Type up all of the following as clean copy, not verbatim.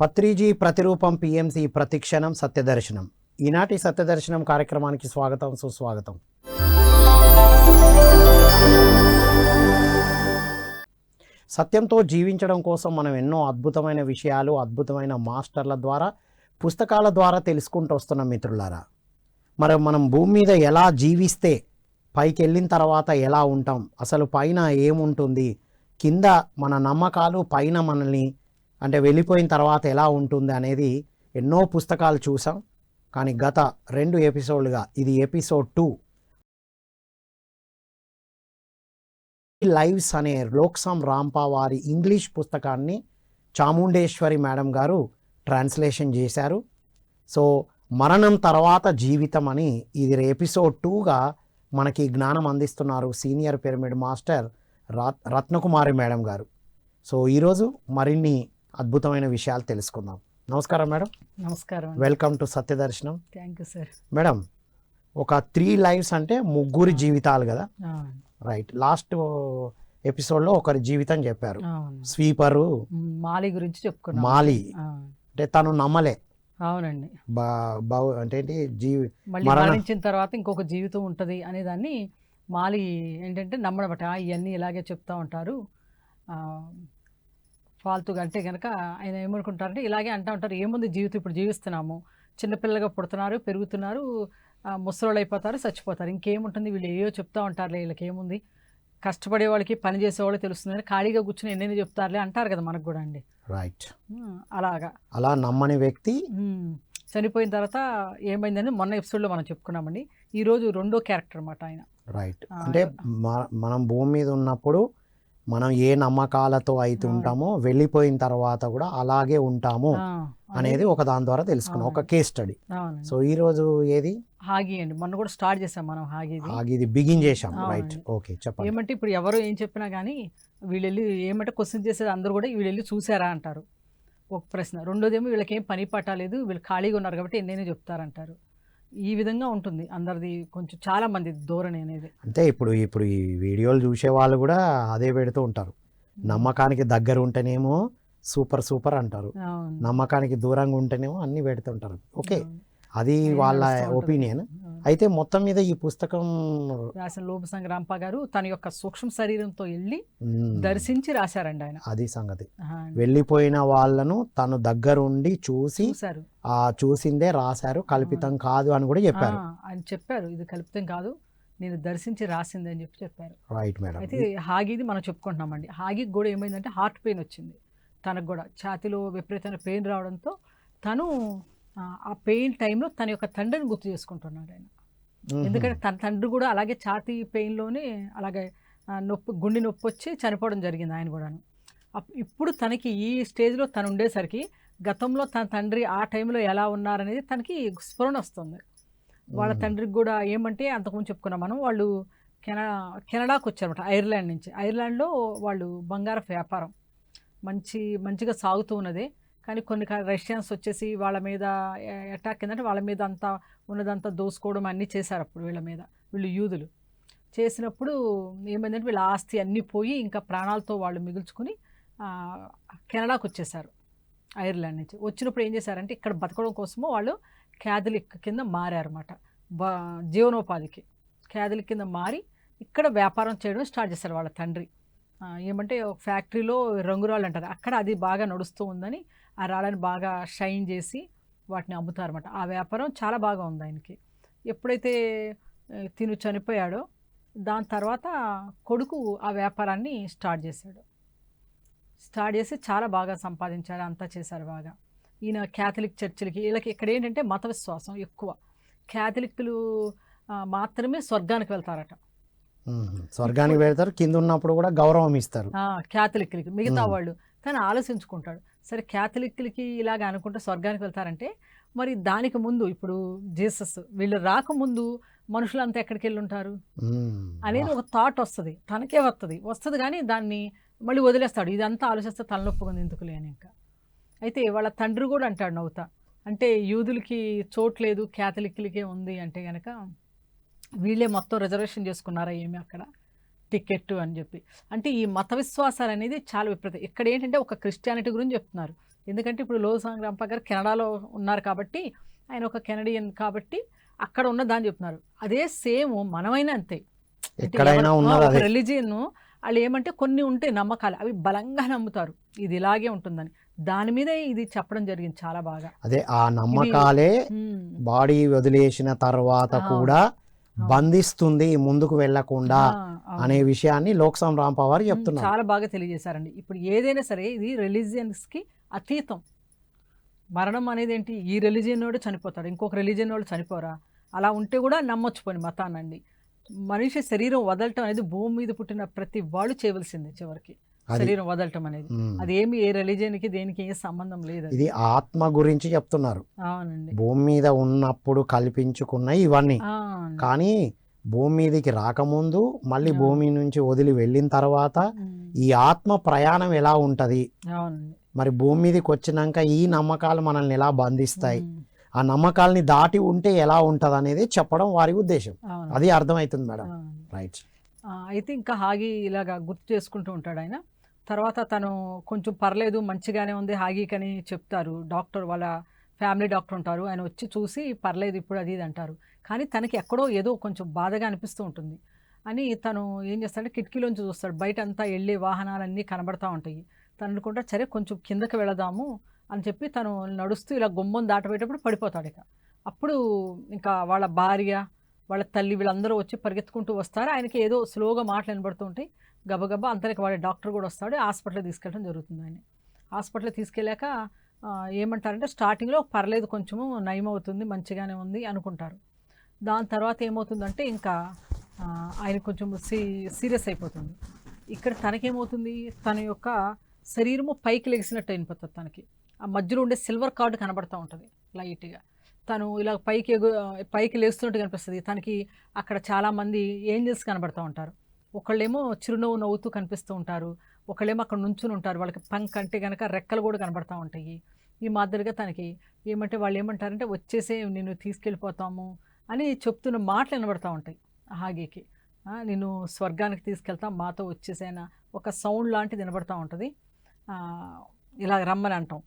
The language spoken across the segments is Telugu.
పత్రిజీ ప్రతిరూపం పిఎంసి ప్రతిక్షణం సత్యదర్శనం. ఈనాటి సత్యదర్శనం కార్యక్రమానికి స్వాగతం, సుస్వాగతం. సత్యంతో జీవించడం కోసం మనం ఎన్నో అద్భుతమైన విషయాలు అద్భుతమైన మాస్టర్ల ద్వారా పుస్తకాల ద్వారా తెలుసుకుంటూ వస్తున్నాం మిత్రులారా. మరి మనం భూమి మీద ఎలా జీవిస్తే పైకి వెళ్ళిన తర్వాత ఎలా ఉంటాం, అసలు పైన ఏముంటుంది, కింద మన నమ్మకాలు, పైన మనల్ని అంటే వెళ్ళిపోయిన తర్వాత ఎలా ఉంటుంది అనేది ఎన్నో పుస్తకాలు చూసాం. కానీ గత 2 ఎపిసోడ్లుగా, ఇది ఎపిసోడ్ 2, లైవ్స్ అనే లోక్సం రాంపా వారి ఇంగ్లీష్ పుస్తకాన్ని చాముండేశ్వరి మేడం గారు ట్రాన్స్లేషన్ చేశారు. సో మరణం తర్వాత జీవితం అని ఇది ఎపిసోడ్ 2గా మనకి జ్ఞానం అందిస్తున్నారు senior pyramid master Ratnakumari madam గారు. సో ఈరోజు మరిన్ని అద్భుతమైన విషయాలు తెలుసుకుందాం. నమస్కారం మేడం. నమస్కారం. Welcome to Satyadarshanam. Thank you sir. Madam, ఒక 3 లైవ్స్ అంటే 3 జీవితాలు కదా, రైట్? లాస్ట్ ఎపిసోడ్లో ఒకరి జీవితం చెప్పారు, స్వీపరు మాలి గురించి చెప్పుకున్నాం. మాలి అంటే తను నమ్మలే. అవునండి. అంటే మరణించిన తర్వాత ఇంకొక జీవితం ఉంటుంది అనే దాన్ని మాలి ఏంటంటే నమ్మడమట. ఇవన్నీ ఇలాగే చెప్తా ఉంటారు ఫాల్తుగా. అంటే కనుక ఆయన ఏమనుకుంటారంటే ఇలాగే అంటూ ఉంటారు, ఏముంది జీవితం, ఇప్పుడు జీవిస్తున్నాము, చిన్నపిల్లగా పుడుతున్నారు, పెరుగుతున్నారు, ముసలోళ్ళు అయిపోతారు, చచ్చిపోతారు, ఇంకేముంటుంది, వీళ్ళు ఏయో చెప్తా ఉంటారులే, వీళ్ళకి ఏముంది, కష్టపడే వాళ్ళకి పని చేసేవాళ్ళు తెలుస్తుంది, ఖాళీగా కూర్చుని ఎన్నెన్ని చెప్తారులే అంటారు కదా మనకు కూడా అండి. రైట్. అలా నమ్మని వ్యక్తి చనిపోయిన తర్వాత ఏమైందని మొన్న ఎపిసోడ్లో మనం చెప్పుకున్నామండి. ఈరోజు 2వ క్యారెక్టర్ అన్నమాట ఆయన. రైట్. అంటే మనం భూమి మీద ఉన్నప్పుడు మనం ఏ నమ్మకాలతో అయితే ఉంటామో వెళ్ళిపోయిన తర్వాత కూడా అలాగే ఉంటాము అనేది ఒక దాని ద్వారా తెలుసుకున్నాం, ఒక కేస్ స్టడీ. సో ఈ రోజు ఏది హాగి అండి. మొన్న కూడా స్టార్ట్ చేసాం మనం హాగిది బిగిన్ చేసాం. రైట్, ఓకే, చెప్పండి. ఏమంటే ఇప్పుడు ఎవరు ఏం చెప్పినా కానీ వీళ్ళు వెళ్ళి ఏమంటే క్వశ్చన్ చేసేది అందరూ కూడా వీళ్ళు వెళ్ళి చూసారా అంటారు, ఒక ప్రశ్న. రెండోదేమో వీళ్ళకి ఏం పని పట్టలేదు, వీళ్ళు ఖాళీగా ఉన్నారు కాబట్టి ఎన్నైనా చెప్తారంటారు. ఈ విధంగా ఉంటుంది అందరిది, కొంచెం చాలా మంది ధోరణి అనేది. అంటే ఇప్పుడు ఈ వీడియోలు చూసే వాళ్ళు కూడా అదే పెడుతూ ఉంటారు. నమ్మకానికి దగ్గర ఉంటేనేమో సూపర్ అంటారు, నమ్మకానికి దూరంగా ఉంటేనేమో అన్ని పెడుతుంటారు. ఓకే, అది వాళ్ళ ఒపీనియన్. అయితే మొత్తం మీద ఈ పుస్తకం రాసిన లోపసంగ రాంపా గారు తన యొక్క సూక్ష్మ శరీరంతో వెళ్ళి దర్శించి రాశారండి ఆయన. అది సంగతి. వెళ్ళిపోయిన వాళ్ళను తను దగ్గరుండి చూసి ఆ చూసిందే రాశారు, కల్పితం కాదు అని కూడా చెప్పారు. ఆయన చెప్పారు, ఇది కల్పితం కాదు, నేను దర్శించి రాసింది అని చెప్పారు. Right madam. అయితే హాగిది మనం చెప్పుకుంటున్నామండి. హాగికి కూడా ఏమైందంటే హార్ట్ పెయిన్ వచ్చింది తనకు కూడా, ఛాతిలో విపరీతమైన పెయిన్ రావడంతో తను ఆ పెయిన్ టైంలో తన యొక్క తండ్రిని గుర్తు చేసుకుంటున్నాడు ఆయన. ఎందుకంటే తన తండ్రి కూడా అలాగే ఛాతీ పెయిన్లోనే అలాగే గుండె నొప్పి వచ్చి చనిపోవడం జరిగింది ఆయన కూడాను. ఇప్పుడు తనకి ఈ స్టేజ్లో తను ఉండేసరికి గతంలో తన తండ్రి ఆ టైంలో ఎలా ఉన్నారనేది తనకి స్ఫురణ వస్తుంది. వాళ్ళ తండ్రికి కూడా ఏమంటే అంతకుముందు చెప్పుకున్నాం మనం, వాళ్ళు కెనడాకు వచ్చారన్నమాట, ఐర్లాండ్ నుంచి. ఐర్లాండ్లో వాళ్ళు బంగారపు వ్యాపారం మంచిగా సాగుతూ ఉన్నదే. కానీ కొన్ని రష్యన్స్ వచ్చేసి వాళ్ళ మీద అటాక్ ఏంటంటే వాళ్ళ మీద అంతా ఉన్నదంతా దోసుకోవడం అన్నీ చేశారు అప్పుడు వీళ్ళ మీద. వీళ్ళు యూదులు చేసినప్పుడు ఏమైందంటే వీళ్ళ ఆస్తి అన్నీ పోయి ఇంకా ప్రాణాలతో వాళ్ళు మిగుల్చుకుని కెనడాకు వచ్చేసారు ఐర్లాండ్ నుంచి. వచ్చినప్పుడు ఏం చేశారంటే ఇక్కడ బతకడం కోసము వాళ్ళు క్యాథలిక్ కింద మారారన్నమాట. జీవనోపాధికి క్యాథలిక్ కింద మారి ఇక్కడ వ్యాపారం చేయడం స్టార్ట్ చేశారు వాళ్ళ తండ్రి. ఏమంటే ఒక ఫ్యాక్టరీలో రంగురాళ్ళు అంటారు, అక్కడ అది బాగా నడుస్తూ ఉందని ఆ రాళ్ళని బాగా షైన్ చేసి వాటిని అమ్ముతారన్నమాట. ఆ వ్యాపారం చాలా బాగా ఉంది ఆయనకి. ఎప్పుడైతే తిను చనిపోయాడో దాని తర్వాత కొడుకు ఆ వ్యాపారాన్ని స్టార్ట్ చేసి చాలా బాగా సంపాదించాడు, అంతా చేశారు బాగా. ఈయన క్యాథలిక్ చర్చిలకి వీళ్ళకి ఇక్కడ ఏంటంటే మత విశ్వాసం ఎక్కువ. క్యాథలిక్లు మాత్రమే స్వర్గానికి వెళ్తారట. స్వర్గానికి వెళ్తారు, కింద ఉన్నప్పుడు కూడా గౌరవం ఇస్తారు క్యాథలిక్లకి. మిగతా వాళ్ళు తను ఆలోచించుకుంటాడు, సరే క్యాథలిక్లకి ఇలాగ అనుకుంటే స్వర్గానికి వెళ్తారంటే మరి దానికి ముందు ఇప్పుడు జీసస్ వీళ్ళు రాకముందు మనుషులంతా ఎక్కడికి వెళ్ళి ఉంటారు అనేది ఒక థాట్ వస్తుంది, తనకే వస్తుంది కానీ దాన్ని మళ్ళీ వదిలేస్తాడు. ఇదంతా ఆలోచిస్తే తలనొప్పుకుంది ఎందుకులే అని. ఇంకా అయితే వాళ్ళ తండ్రి కూడా అంటాడు నవ్వుతా, అంటే యూదులకి చోట్లేదు క్యాథలిక్లకే ఉంది అంటే కనుక వీళ్ళే మొత్తం రిజర్వేషన్ చేసుకున్నారా ఏమి అక్కడ టికెట్ అని చెప్పి. అంటే ఈ మత విశ్వాసాలు అనేది చాలా విపరీతం. ఇక్కడ ఏంటంటే ఒక క్రిస్టియానిటీ గురించి చెప్తున్నారు, ఎందుకంటే ఇప్పుడు లోసాంగ్ రంప గారు కెనడాలో ఉన్నారు కాబట్టి ఆయన ఒక కెనడియన్ కాబట్టి అక్కడ ఉన్న దాన్ని చెప్తున్నారు. అదే సేమ్ మనమైనా అంతే. ఎక్కడైనా ఉన్నది ఒక అదే. రిలీజియన్ వాళ్ళు ఏమంటే కొన్ని ఉంటాయి నమ్మకాలు, అవి బలంగా నమ్ముతారు ఇది ఇలాగే ఉంటుందని. దాని మీదే ఇది చెప్పడం జరిగింది చాలా బాగా. అదే ఆ నమ్మకాలే ఉమ్, బాడీ వదిలేసిన తర్వాత ఆ, కూడా అవును. బంధిస్తుంది ముందుకు వెళ్లకుండా అవును. అనే విషయాన్ని లోక్సమ్ రాంపవారు చెప్తున్నారు. చాలా బాగా తెలియజేశారండి. ఇప్పుడు ఏదైనా సరే ఇది రిలీజియన్స్కి అతీతం. మరణం అనేది ఏంటి, ఈ రిలీజియన్ వాడు చనిపోతాడు, ఇంకొక రిలీజియన్ వాళ్ళు చనిపోరా, అలా ఉంటే కూడా నమ్మొచ్చు పోని మతానండి. మనిషి శరీరం వదలటం అనేది భూమి మీద పుట్టిన ప్రతి వాళ్ళు చేయవలసింది చివరికి. అది. శరీరం వదలటం అనేది ఉమ్. అదేమి ఏ రిలీజియన్కి దేనికి ఏ సంబంధం లేదు అది. ఇది ఆత్మ గురించి చెప్తున్నారు. అవునండి. భూమి మీద ఉన్నప్పుడు కల్పించుకున్నాయి ఇవన్నీ. అవునండి. కానీ భూమి మీదకి రాకముందు మళ్ళీ ఆ. భూమి నుంచి వదిలి వెళ్ళిన తర్వాత ఉమ్, ఈ ఆత్మ ప్రయాణం ఎలా ఉంటది, అవునండి. మరి భూమి మీదకి వచ్చినాక ఈ నమ్మకాలు మనల్ని ఎలా బంధిస్తాయి, ఉమ్, ఆ నమ్మకాలని దాటి ఉంటే ఎలా ఉంటది అనేది చెప్పడం వారి ఉద్దేశం. అవును. అది అర్థమవుతుంది మేడం. అవునండి. రైట్. అయితే ఇంకా హాగి ఇలాగా గుర్తు చేసుకుంటూ ఉంటాడు ఆయన. తర్వాత తను కొంచెం పర్లేదు మంచిగానే ఉంది హాగీకని చెప్తారు. డాక్టర్ వాళ్ళ ఫ్యామిలీ డాక్టర్ ఉంటారు, ఆయన వచ్చి చూసి పర్లేదు ఇప్పుడు అది ఇది అంటారు. కానీ తనకి ఎక్కడో ఏదో కొంచెం బాధగా అనిపిస్తూ ఉంటుంది అని తను ఏం చేస్తాడంటే కిటికీలోంచి చూస్తాడు. బయట అంతా వెళ్ళే వాహనాలన్నీ కనబడతా ఉంటాయి. తను అనుకుంటా సరే కొంచెం కిందకి వెళదాము అని చెప్పి తను నడుస్తూ ఇలా గుమ్మం దాటపోయేటప్పుడు పడిపోతాడు. అప్పుడు ఇంకా వాళ్ళ భార్య వాళ్ళ తల్లి వీళ్ళందరూ వచ్చి పరిగెత్తుకుంటూ వస్తారు. ఆయనకి ఏదో స్లోగా మాటలు వినబడుతూ ఉంటాయి. గబగబా అంతలోకి వాడి డాక్టర్ కూడా వస్తాడు. హాస్పిటల్కి తీసుకెళ్ళడం జరుగుతుంది. ఆయన హాస్పిటల్కి తీసుకెళ్ళాక ఏమంటారంటే స్టార్టింగ్లో పర్లేదు కొంచెము నయం అవుతుంది మంచిగానే ఉంది అనుకుంటారు. దాని తర్వాత ఏమవుతుందంటే ఇంకా ఆయన కొంచెం సీరియస్ అయిపోతుంది. ఇక్కడ తనకేమవుతుంది, తన యొక్క శరీరము పైకి లెగిసినట్టు అయిపోతుంది. తనకి ఆ మధ్యలో ఉండే సిల్వర్ కార్డు కనబడుతూ ఉంటుంది లైట్గా. తను ఇలా పైకి లేస్తున్నట్టు కనిపిస్తుంది. తనకి అక్కడ చాలామంది ఏంజల్స్ కనబడుతూ ఉంటారు. ఒకళ్ళేమో చిరునవ్వు నవ్వుతూ కనిపిస్తూ ఉంటారు, ఒకళ్ళేమో అక్కడ నుంచుని ఉంటారు. వాళ్ళకి పంక్ అంటే కనుక రెక్కలు కూడా కనబడుతూ ఉంటాయి. ఈ మాదిరిగా తనకి ఏమంటే వాళ్ళు ఏమంటారంటే వచ్చేసే నిన్ను తీసుకెళ్ళిపోతాము అని చెప్తున్న మాటలు వినబడుతూ ఉంటాయి హాగీకి. నేను స్వర్గానికి తీసుకెళ్తాం మాతో వచ్చేసేనా ఒక సౌండ్ లాంటిది వినబడుతూ ఉంటుంది. ఇలా రమ్మని అంటాం.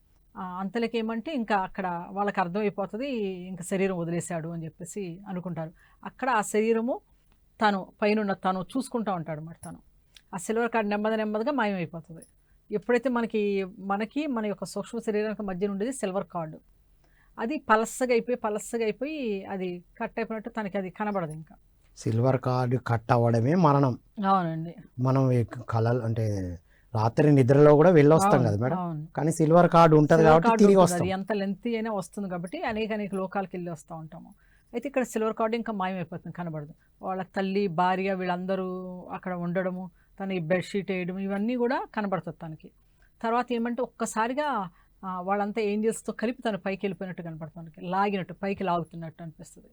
అంతలోకి ఏమంటే ఇంకా అక్కడ వాళ్ళకి అర్థమైపోతుంది ఇంకా శరీరం వదిలేశాడు అని చెప్పేసి అనుకుంటారు. అక్కడ ఆ శరీరము తను పైన తను చూసుకుంటూ ఉంటాడు మరి. తను ఆ సిల్వర్ కార్డ్ నెమ్మదిగా మాయమైపోతుంది. ఎప్పుడైతే మనకి మన యొక్క సూక్ష్మ శరీరానికి మధ్య ఉండేది సిల్వర్ కార్డు, అది పలసగా అయిపోయి అది కట్ అయిపోయినట్టు తనకి అది కనబడదు. ఇంకా సిల్వర్ కార్డు కట్ అవ్వడమే మరణం. అవునండి. మనం కళలు అంటే రాత్రి నిద్రలో కూడా వెళ్ళొస్తాం కదా మేడం. కానీ సిల్వర్ కార్డు ఉంటుంది కాబట్టి తిరిగి వస్తాం. ఎంత లెంత్ అయినా వస్తుంది కాబట్టి అనేక లోకాలకు వెళ్ళి వస్తూ ఉంటాము. అయితే ఇక్కడ సిల్వర్ కార్డు ఇంకా మాయమైపోతుంది, కనబడదు. వాళ్ళ తల్లి భార్య వీళ్ళందరూ అక్కడ ఉండడము, తను ఈ బెడ్షీట్ వేయడం ఇవన్నీ కూడా కనబడుతుంది తనకి. తర్వాత ఏమంటే ఒక్కసారిగా వాళ్ళంతా ఏంజల్స్తో కలిపి తను పైకి వెళ్ళిపోయినట్టు కనపడుతుంది. లాగినట్టు పైకి లాగుతున్నట్టు అనిపిస్తుంది.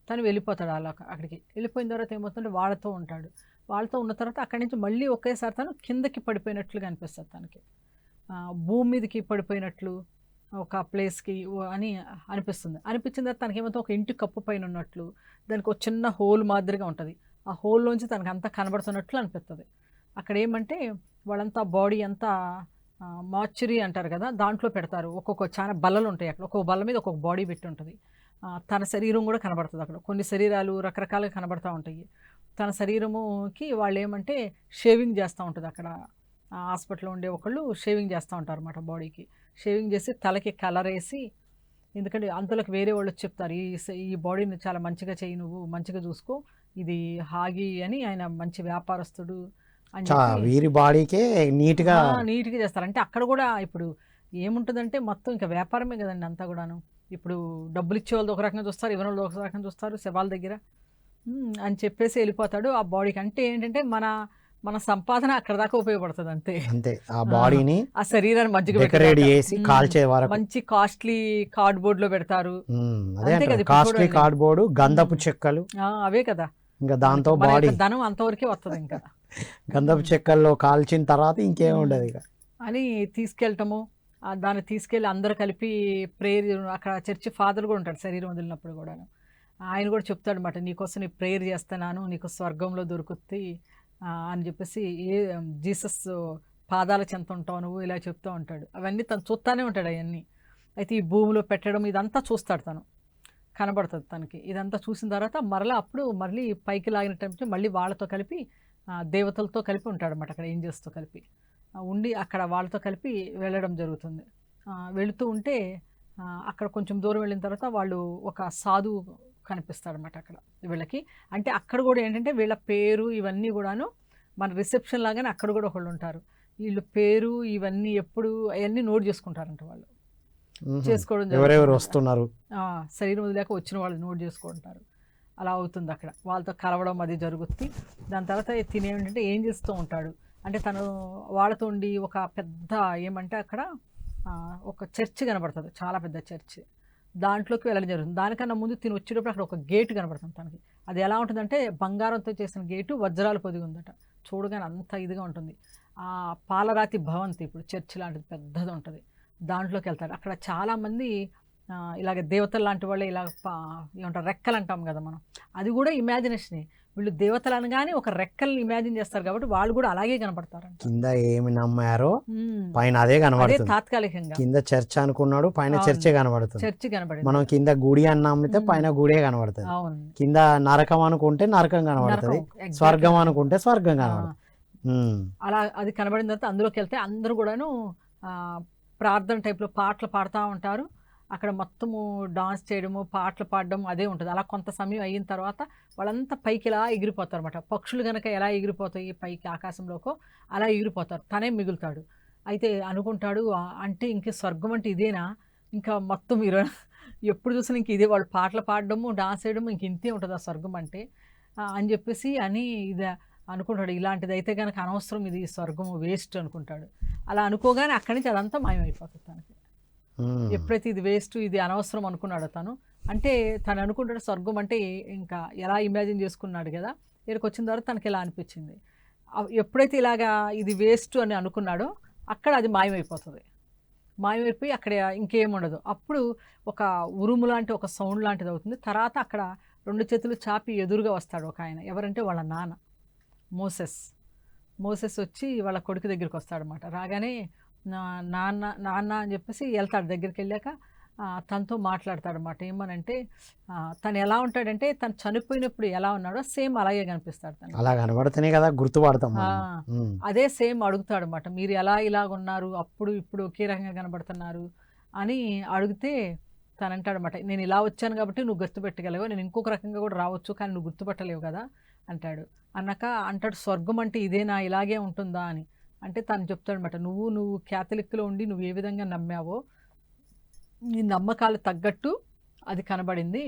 తను వెళ్ళిపోతాడు అలా అక్కడికి. వెళ్ళిపోయిన తర్వాత ఏమవుతుందంటే వాళ్ళతో ఉంటాడు. వాళ్ళతో ఉన్న తర్వాత అక్కడి నుంచి మళ్ళీ ఒకేసారి తను కిందకి పడిపోయినట్లుగా అనిపిస్తుంది తనకి. భూమి మీదకి పడిపోయినట్లు ఒక ప్లేస్కి అని అనిపిస్తుంది. అనిపించిన తర్వాత తనకి ఏమవుతుంది, ఒక ఇంటి కప్పు పైన ఉన్నట్లు దానికి ఒక చిన్న హోల్ మాదిరిగా ఉంటుంది. ఆ హోల్లోంచి తనకు అంతా కనబడుతున్నట్లు అనిపిస్తుంది. అక్కడ ఏమంటే వాళ్ళంతా బాడీ అంతా మార్చురీ అంటారు కదా, దాంట్లో పెడతారు. ఒక్కొక్క చాలా బల్లలు ఉంటాయి అక్కడ, ఒక్కొక్క బల్ల మీద ఒక్కొక్క బాడీ పెట్టి ఉంటుంది. తన శరీరం కూడా కనబడుతుంది అక్కడ. కొన్ని శరీరాలు రకరకాలుగా కనబడుతూ ఉంటాయి. తన శరీరముకి వాళ్ళు ఏమంటే షేవింగ్ చేస్తూ ఉంటుంది అక్కడ. హాస్పిటల్లో ఉండే ఒకళ్ళు షేవింగ్ చేస్తూ ఉంటారు అన్నమాట బాడీకి. షేవింగ్ చేసి తలకి కలర్ వేసి, ఎందుకంటే అంతలోకి వేరే వాళ్ళు చెప్తారు ఈ బాడీని చాలా మంచిగా చేయి, నువ్వు మంచిగా చూసుకో, ఇది హాగి అని, ఆయన మంచి వ్యాపారస్తుడు అని వీరి బాడీకే నీట్గా చేస్తారు. అంటే అక్కడ కూడా ఇప్పుడు ఏముంటుందంటే మొత్తం ఇంకా వ్యాపారమే కదండి అంతా కూడాను. ఇప్పుడు డబ్బులు ఇచ్చే వాళ్ళు ఒక రకంగా చూస్తారు, ఇవ్వని వాళ్ళు ఒక రకంగా చూస్తారు శవాల దగ్గర అని చెప్పేసి వెళ్ళిపోతాడు ఆ బాడీకి. అంటే ఏంటంటే మన సంపాదన అక్కడ దాకా ఉపయోగపడుతుంది అంతే. ఆ బాడీని ఆ శరీరాన్ని మధ్యగా డెకరేట్ చేసి కాల్చే వరకు మంచి కాస్ట్లీ కార్డ్బోర్డ్ లో పెడతారు. కాస్ట్లీ కార్డ్బోర్డ్, గంధపు చెక్కలు, అవే కదా. ఇంకా దాంతో బాడీ ధనం అంతవరకే వస్తుంది. ఇంకా గంధపు చెక్కల్లో కాల్చిన తర్వాత ఇంకేం ఉండదు ఇక అని తీసుకెళ్ళటము. దాన్ని తీసుకెళ్ళి అందరు కలిపి ప్రేయర్, అక్కడ చర్చి ఫాదర్ కూడా ఉంటాడు శరీరం వదిలినప్పుడు కూడా. ఆయన కూడా చెప్తాడు అన్నమాట, నీకోసం నీ ప్రేయర్ చేస్తున్నాను, నీకు స్వర్గంలో దొరుకుతుంది అని చెప్పేసి జీసస్ పాదాల చెంత ఉంటావు నువ్వు ఇలా చెప్తూ ఉంటాడు. అవన్నీ తను చూస్తానే ఉంటాడు అవన్నీ. అయితే ఈ భూమిలో పెట్టడం ఇదంతా చూస్తాడు తను, కనబడుతుంది తనకి. ఇదంతా చూసిన తర్వాత మరలా అప్పుడు మళ్ళీ పైకి లాగినట్టు మళ్ళీ వాళ్ళతో కలిపి దేవతలతో కలిపి ఉంటాడు అన్నమాట, అక్కడ ఏంజెల్స్తో కలిపి ఉండి అక్కడ వాళ్ళతో కలిపి వెళ్ళడం జరుగుతుంది. వెళుతూ ఉంటే అక్కడ కొంచెం దూరం వెళ్ళిన తర్వాత వాళ్ళు ఒక సాధువు కనిపిస్తాడనమాట అక్కడ వీళ్ళకి. అంటే అక్కడ కూడా ఏంటంటే వీళ్ళ పేరు ఇవన్నీ కూడాను మన రిసెప్షన్ లాగానే అక్కడ కూడా ఒకళ్ళు ఉంటారు. వీళ్ళు పేరు ఇవన్నీ ఎప్పుడు అవన్నీ నోట్ చేసుకుంటారంట వాళ్ళు. చేసుకోవడం ఎవరెవరు వస్తున్నారు, శరీరం వదిలేక వచ్చిన వాళ్ళు నోట్ చేసుకుంటారు. అలా అవుతుంది అక్కడ వాళ్ళతో కలవడం అది జరుగుతుంది. దాని తర్వాత తినేంటంటే ఏం చేస్తూ ఉంటాడు అంటే తను వాళ్ళతో ఉండి ఒక పెద్ద ఏమంటే అక్కడ ఒక చర్చ్ కనబడుతుంది, చాలా పెద్ద చర్చ్. దాంట్లోకి వెళ్ళడం జరుగుతుంది. దానికన్నా ముందు తిని వచ్చేటప్పుడు అక్కడ ఒక గేటు కనబడుతుంది తనకి. అది ఎలా ఉంటుందంటే బంగారంతో చేసిన గేటు, వజ్రాలు పొదిగి ఉందట. చూడగానే అంత ఇదిగా ఉంటుంది. ఆ పాలరాతి భవంతి ఇప్పుడు చర్చ్ లాంటిది పెద్దది ఉంటుంది. దాంట్లోకి వెళ్తాడు. అక్కడ చాలామంది ఇలాగ దేవతలు లాంటి వాళ్ళే ఇలా ఏమంటారు రెక్కలు అంటాం కదా మనం, అది కూడా ఇమాజినేషనే. వీళ్ళు దేవతలు అనగానే ఒక రెక్కల్ని ఇమాజిన్ చేస్తారు కాబట్టి వాళ్ళు కూడా అలాగే కనపడతారు. కింద ఏమి నమ్మారో పైన అదే కనబడుతుంది. తాత్కాలికంగా కింద చర్చ్ అనుకున్నాడు, పైన చర్చే కనబడుతుంది. చర్చ్ కనబడుతుంది. మనం కింద గుడి అని నమ్మితే పైన గుడే కనబడుతుంది. కింద నరకం అనుకుంటే నరకం కనబడుతుంది, స్వర్గం అనుకుంటే స్వర్గం కనబడుతుంది. అలా అది కనబడిన తర్వాత అందులోకి వెళ్తే అందరూ కూడాను ప్రార్థన టైప్లో పాటలు పాడుతూ ఉంటారు. అక్కడ మొత్తము డాన్స్ చేయడము, పాటలు పాడడం అదే ఉంటుంది. అలా కొంత సమయం అయిన తర్వాత వాళ్ళంతా పైకి ఇలా ఎగిరిపోతారు అనమాట. పక్షులు కనుక ఎలా ఎగిరిపోతాయి పైకి ఆకాశంలోకో అలా ఎగిరిపోతారు, తనే మిగులుతాడు. అయితే అనుకుంటాడు అంటే ఇంక స్వర్గం అంటే ఇదేనా, ఇంకా మొత్తం మీరు ఎప్పుడు చూసినా ఇంక ఇదే, వాళ్ళు పాటలు పాడడము డాన్స్ చేయడము ఇంక ఇంతే ఉంటుంది ఆ స్వర్గం అంటే అని చెప్పేసి అని ఇది అనుకుంటాడు. ఇలాంటిది అయితే కనుక అనవసరం, ఇది స్వర్గము వేస్ట్ అనుకుంటాడు. అలా అనుకోగానే అక్కడి నుంచి అదంతా మాయమైపోతుంది తనకి. ఎప్పుడైతే ఇది వేస్ట్ ఇది అనవసరం అనుకున్నాడో తను, అంటే తను అనుకుంటాడు స్వర్గం అంటే ఇంకా ఎలా ఇమాజిన్ చేసుకున్నాడు కదా, ఇక్కడికి వచ్చిన తర్వాత తనకి ఎలా అనిపించింది. ఎప్పుడైతే ఇలాగా ఇది వేస్ట్ అని అనుకున్నాడో అక్కడ అది మాయమైపోతుంది. మాయమైపోయి అక్కడ ఇంకేముండదు. అప్పుడు ఒక ఉరుము లాంటి ఒక సౌండ్ లాంటిది అవుతుంది. తర్వాత అక్కడ 2 చేతులు చాపి ఎదురుగా వస్తాడు ఒక ఆయన. ఎవరంటే వాళ్ళ నాన్న మోసెస్ వచ్చి వాళ్ళ కొడుకు దగ్గరికి వస్తాడనమాట. రాగానే నాన్న అని చెప్పేసి వెళ్తాడు. దగ్గరికి వెళ్ళాక తనతో మాట్లాడతాడనమాట. ఏమనంటే తను ఎలా ఉంటాడంటే తను చనిపోయినప్పుడు ఎలా ఉన్నాడో సేమ్ అలాగే కనిపిస్తాడు. తను అలా కనబడుతూనే కదా గుర్తుపడతాం. అదే సేమ్ అడుగుతాడు అనమాట. మీరు ఎలా ఇలాగ ఉన్నారు, అప్పుడు ఇప్పుడు ఒకే రకంగా కనబడుతున్నారు అని అడిగితే తను అంటాడనమాట, నేను ఇలా వచ్చాను కాబట్టి నువ్వు గుర్తుపెట్టగలేవు, నేను ఇంకొక రకంగా కూడా రావచ్చు కానీ నువ్వు గుర్తుపట్టలేవు కదా అంటాడు. అన్నాక అంటాడు స్వర్గం అంటే ఇదేనా, ఇలాగే ఉంటుందా అని. అంటే తను చెప్తాడనమాట, నువ్వు క్యాథలిక్లో ఉండి నువ్వు ఏ విధంగా నమ్మావో నీ నమ్మకాలు తగ్గట్టు అది కనబడింది.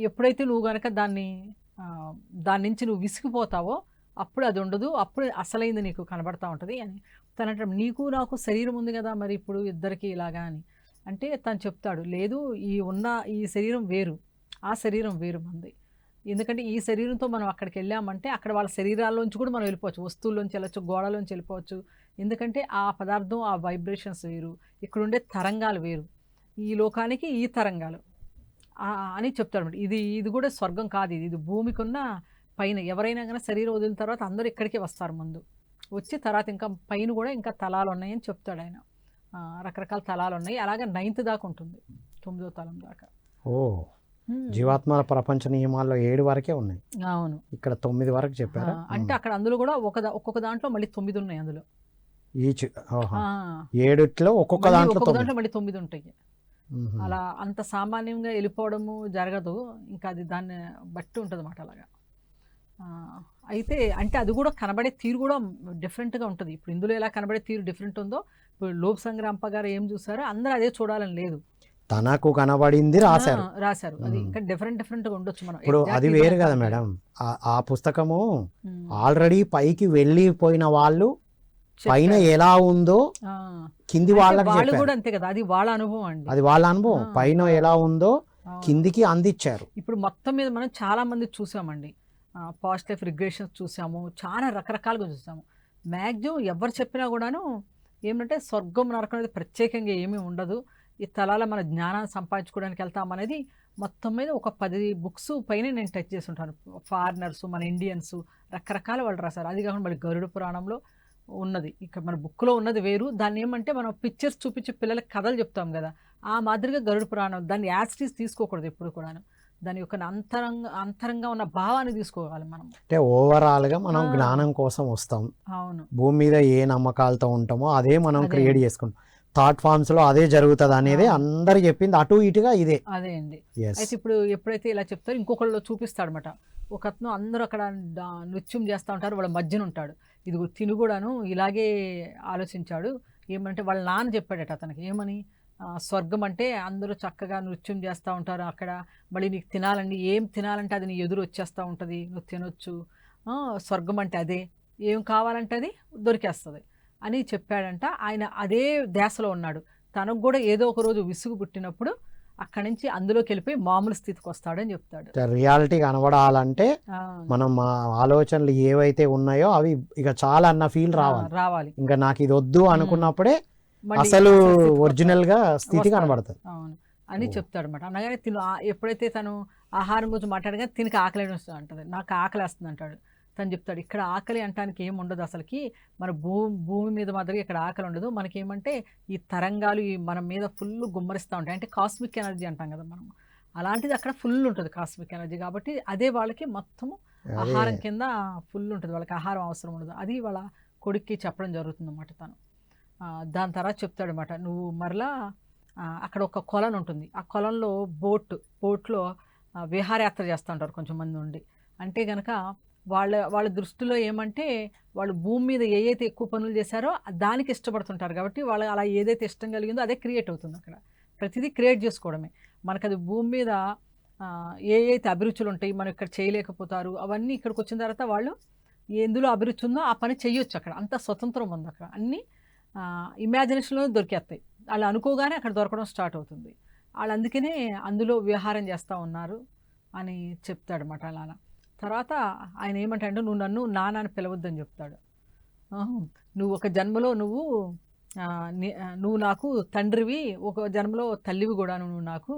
ఎప్పుడైతే నువ్వు కనుక దాని నుంచి నువ్వు విసిగిపోతావో అప్పుడు అది ఉండదు, అప్పుడు అసలైంది నీకు కనబడతా ఉంటుంది అని తను అంటాడు. నీకు నాకు శరీరం ఉంది కదా మరి ఇప్పుడు ఇద్దరికి ఇలాగా అని అంటే తను చెప్తాడు, లేదు ఈ శరీరం వేరు, ఆ శరీరం వేరు మంది. ఎందుకంటే ఈ శరీరంతో మనం అక్కడికి వెళ్ళామంటే అక్కడ వాళ్ళ శరీరాల్లోంచి కూడా మనం వెళ్ళిపోవచ్చు, వస్తువుల్లోంచి వెళ్ళచ్చు, గోడలోంచి వెళ్ళిపోవచ్చు. ఎందుకంటే ఆ పదార్థం ఆ వైబ్రేషన్స్ వేరు, ఇక్కడ ఉండే తరంగాలు వేరు, ఈ లోకానికి ఈ తరంగాలు అని చెప్తాడు. ఇది కూడా స్వర్గం కాదు, ఇది భూమికి ఉన్న పైన. ఎవరైనా కానీ శరీరం వదిలిన తర్వాత అందరూ ఇక్కడికే వస్తారు, ముందు వచ్చి తర్వాత ఇంకా పైన కూడా ఇంకా తలాలు ఉన్నాయని చెప్తాడు ఆయన. రకరకాల తలాలు ఉన్నాయి. అలాగే 9th దాకా ఉంటుంది, 9వ తలం దాకా. ఓ జీవాత్మల ప్రపంచ నియమాల్లో 7 వరకే ఉన్నాయి. అవును, ఇక్కడ 9 వరకు చెప్పారు. అంటే అక్కడ అందులో కూడా ఒక్కొక్క దాంట్లో మళ్ళీ 9 ఉన్నాయి. అందులో ఈచ్ 7 ఒక్కొక్క దాంట్లో మళ్ళీ 9 ఉంటాయి. అలా అంత సామాన్యంగా వెళ్ళిపోవడము జరగదు, ఇంకా అది దాన్ని బట్టి ఉంటుంది అన్నమాట. అలాగా అయితే అంటే అది కూడా కనబడే తీరు కూడా డిఫరెంట్గా ఉంటుంది. ఇప్పుడు ఇందులో ఎలా కనబడే తీరు డిఫరెంట్ ఉందో, ఇప్పుడు లోక్ సంగ్రాంప గారు ఏం చూసారో అందరూ అదే చూడాలని లేదు, తనకు కనబడింది రాశారు. అది ఇంకా డిఫరెంట్గా ఉండొచ్చు. మనం ఇప్పుడు అది వేరు కదా మేడం, ఆ పుస్తకము ఆల్రెడీ పైకి వెళ్ళిపోయిన వాళ్ళు పైన ఎలా ఉందో కింది వాళ్ళు కూడా అంతే కదా, అది వాళ్ళ అనుభవం అండి, అది వాళ్ళ అనుభవం. పైన ఎలా ఉందో కిందికి అందించారు. ఇప్పుడు మొత్తం మీద మనం చాలా మంది చూసామండి, పాజిటివ్ లైఫ్ రిగ్రెషన్స్ చూసాము, చాలా రకరకాలుగా చూసాము. మ్యాక్సిమం ఎవరు చెప్పినా కూడాను ఏమంటే స్వర్గం నరకం అనేది ప్రత్యేకంగా ఏమీ ఉండదు, ఈ తలాల మన జ్ఞానాన్ని సంపాదించుకోవడానికి వెళ్తామనేది మొత్తం మీద ఒక 10 బుక్స్ పైన నేను టచ్ చేసి ఉంటాను. ఫారినర్స్, మన ఇండియన్స్, రకరకాల వాళ్ళు రాశారు. అది కాకుండా మళ్ళీ గరుడ పురాణంలో ఉన్నది. ఇక్కడ మన బుక్‌లో ఉన్నది వేరు. దాన్ని ఏమంటే మనం పిక్చర్స్ చూపించి పిల్లలకి కథలు చెప్తాం గదా! ఆ మాదిరిగా గరుడ పురాణం దాన్ని యాజ్ ఇట్ ఈజ్ తీసుకోకూడదు ఎప్పుడు కూడాను. దాని యొక్క అంతరంగా ఉన్న భావాన్ని తీసుకోవాలి మనం. అంటే ఓవరాల్‌గా మనం ఆ! జ్ఞానం కోసం వస్తాం. అవును. భూమి మీద ఏ నమ్మకాలతో ఉంటామో అదే మనం అదే క్రియేట్ అండి. చేసుకుంటాం. థాట్ ఫార్మ్స్‌లో అదే జరుగుతదనేదే అవును. అందరూ చెప్పింది అటు ఇటుగా ఇదే. అదే అండి. యెస్. అయితే ఇప్పుడు ఎప్పుడైతే ఇలా చెప్తారో ఇంకొకళ్ళు చూపిస్తాడనమాట. ఒకతను అందరూ అక్కడ నృత్యం చేస్తా ఉంటారు. వాళ్ళ మధ్యన ఉంటాడు. ఇదిగో తిను గూడాను ఇలాగే ఆలోచించాడు. ఏమంటే వాళ్ళ నాన్న చెప్పాడట అతనికి. ఏమని? స్వర్గం అంటే అందరూ చక్కగా నృత్యం చేస్తా ఉంటారు అక్కడ. మళ్ళీ నీకు తినాలండి ఏం తినాలంటే అది నీ ఎదురు వచ్చేస్తా ఉంటది. నువ్వు తినొచ్చు. స్వర్గం అంటే అదే. ఏం కావాలంటే అది దొరికేస్తది అని చెప్పాడంట. ఆయన అదే ధ్యాసలో ఉన్నాడు. తనకు గూడా ఏదో ఒక రోజు విసుగు పుట్టినప్పుడు అక్కడి నుంచి అందులోకెళ్ళిపోయి మామూలు స్థితికొస్తాడని చెప్తాడు. రియాలిటీ కనబడాలంటే ఆ! మనం ఆలోచనలు ఏవైతే ఉన్నాయో అవి ఇక చాలా అన్న ఫీల్ ఆ! రావాలి. రావాలి. ఇంకా నాకు ఇది వద్దు హ్మ్. అనుకున్నప్పుడే మళ్ళీ అసలు అసలు స్థితికొస్తాడు. ఒరిజినల్‌గా స్థితి వస్తాడు. కనబడతది. అవును. అని ఓహ్! చెప్తాడనమాట. అనగానే తిను ఎప్పుడైతే తను ఆహారం గురించి మాట్లాడగానే తినకి ఆకలేస్తుంది అంటది. నాకు ఆకలేస్తుంది అంటాడు. తను చెప్తాడు ఇక్కడ ఆకలి అంటానికి ఏమి ఉండదు అసలకి. మన భూమి మీద మాదిరిగా ఇక్కడ ఆకలి ఉండదు. మనకేమంటే ఈ తరంగాలు ఈ మన మీద ఫుల్ గుమ్మరిస్తా ఉంటాయి. అంటే కాస్మిక్ ఎనర్జీ అంటాం కదా మనం. అలాంటిది అక్కడ ఫుల్ ఉంటది కాస్మిక్ ఎనర్జీ. కాబట్టి అదే వాళ్ళకి మొత్తము అదే ఆహారం కింద ఫుల్ ఉంటది. వాళ్ళకి ఆహారం అవసరం ఉండదు. అది వాళ్ళ కొడుక్కి చెప్పడం జరుగుతుందన్నమాట తను. దాని తర్వాత చెప్తాడనమాట. నువ్వు మరలా అక్కడ ఒక కొలను ఉంటుంది. ఆ కొలంలో బోట్‌లో విహారయాత్ర చేస్తా ఉంటారు కొంచెం మంది ఉండి. అంటే గనక వాళ్ళ దృష్టిలో ఏమంటే వాళ్ళు భూమి మీద ఏయైతే ఎక్కువ పనులు చేశారో దానికి ఇష్టపడుతుంటారు. కాబట్టి వాళ్ళు అలా ఏదైతే ఇష్టం కలిగిందో అదే క్రియేట్ అవుతుంది అక్కడ. ప్రతిదీ క్రియేట్ చేసుకోవడమే. మనకది భూమి మీద ఏయైతే అభిరుచులు ఉంటాయి, మనం ఇక్కడ చేయలేకపోతారు. అవన్నీ ఇక్కడికొచ్చిన తర్వాత వాళ్ళు ఎందులో అభిరుచి ఉందో ఆ పని చెయ్యొచ్చు అక్కడ. అంత స్వతంత్రం ఉంది అక్కడ. అన్నీ ఇమాజినేషన్‌లోనే దొరికేస్తాయి. ఆళ్ళు అనుకోగానే అక్కడ దొరకడం స్టార్ట్ అవుతుంది. ఆళ్ళు అందుకనే అందులో విహారం చేస్తా ఉన్నారు అని చెప్తాడనమాట అలానా. తర్వాత ఆయన ఏమంటాడంటే నువ్వు నన్ను నాన్న అని పిలవద్దని చెప్తాడు. నువ్వు ఒక జన్మలో నువ్వు నాకు తండ్రివి, ఒక జన్మలో తల్లివి గూడాను నువ్వు నాకు.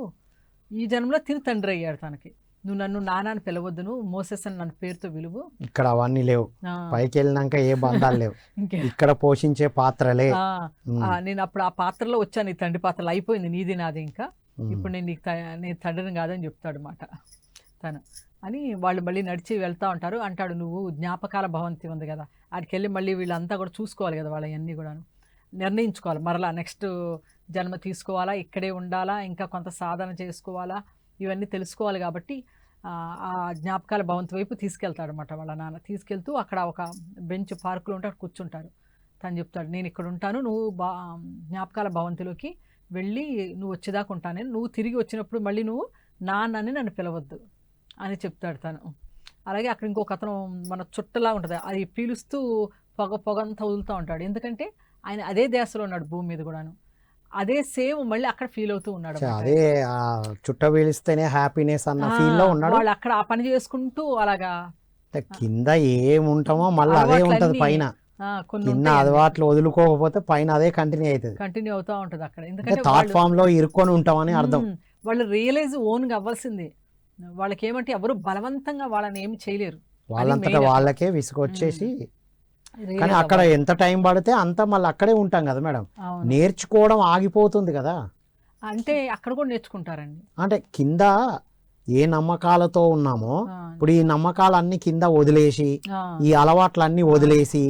ఈ జన్మలో తిను తండ్రి అయ్యాడు తనకి. నువ్వు నన్ను నాన్న అని పిలవద్దు. నువ్వు మోసెస్ అని నన్ను పేరుతో పిలువు. ఇక్కడ అవన్నీ లేవు. ఆ! పైకెళ్ళినాక ఏ బంధాలు లేవు. ఇంకే ఇక్కడ పోషించే పాత్రలే. ఆ! హ్మ్. నేను అప్పుడు ఆ పాత్రలో వచ్చాను. ఈ తండ్రి పాత్రలో అయిపోయింది నీది నాది ఇంకా. హ్మ్. ఇప్పుడు నేను నీకు నేను తండ్రిని కాదని చెప్తాడనమాట తను. అని వాళ్ళు మళ్ళీ నడిచి వెళ్తా ఉంటారు. అంటాడు నువ్వు జ్ఞాపకాల భవంతి ఉంది కదా! ఆడికెళ్ళి మళ్ళీ వీళ్ళంతా కూడా చూసుకోవాలి కదా! వాళ్ళయన్నీ కూడాను. నిర్ణయించుకోవాలి. మరలా నెక్స్ట్ జన్మ తీసుకోవాలా? ఇక్కడే ఉండాలా? ఇంకా కొంత సాధన చేసుకోవాలా? ఇవన్నీ తెలుసుకోవాలి కాబట్టి ఆ జ్ఞాపకాల భవంతి వైపు తీసుకెళ్తాడనమాట వాళ్ళ నాన్న. తీసుకెళ్తూ అక్కడ ఒక బెంచ్ పార్కులో ఉంటే అక్కడ కూర్చుంటారు. తను చెప్తాడు నేను ఇక్కడ ఉంటాను. నువ్వు జ్ఞాపకాల భవంతిలోకి వెళ్ళి నువ్వు వచ్చేదాకా ఉంటాను. నువ్వు తిరిగి వచ్చినప్పుడు మళ్ళీ నువ్వు నాన్న అని నన్ను పిలవద్దు అని చెప్తాడు తను. అలాగే అక్కడ ఇంకొక అతను మన చుట్టలా ఉంటుంది. అది పీలుస్తూ పొగంతా వదులుతూ ఉంటాడు. ఎందుకంటే ఆయన అదే ధ్యాసలో ఉన్నాడు భూమి మీద కూడాను. అదే సేమ్ మళ్ళీ అక్కడ ఫీల్ అవుతూ ఉన్నాడు. అదే చుట్ట పీలిస్తేనే హ్యాపీనెస్ అన్న ఫీల్ లో ఉన్నాడు. వాళ్ళు అక్కడ ఆ పని చేసుకుంటూ అలాగా కింద ఏముంటామో మళ్ళీ అదే ఉంటది పైన. కింద అలవాట్లు వదులుకోకపోతే పైన అదే కంటిన్యూ అవుతా ఉంటది అక్కడ. ఎందుకంటే థాట్ ఫామ్ లో ఇరుక్కొని ఉంటామని అర్థం. వాళ్ళు రియలైజ్ ఓన్గా అవ్వాల్సిందే. వాళ్ళకి ఏమంటే ఎవరు బలవంతంగా వాళ్ళని ఏమి చేయలేరు. వాళ్ళంతటా వాళ్ళకే విసుగొచ్చేసి. కానీ అక్కడ ఎంత టైం పడితే అంత మళ్ళీ అక్కడే ఉంటాం కదా మేడం. నేర్చుకోవడం ఆగిపోతుంది కదా. అంటే అక్కడ కూడా నేర్చుకుంటారండి. అంటే కింద ఏ నమ్మకాలతో ఉన్నామో ఇప్పుడు ఈ నమ్మకాలన్నీ కింద వదిలేసి ఈ అలవాట్లన్నీ వదిలేసి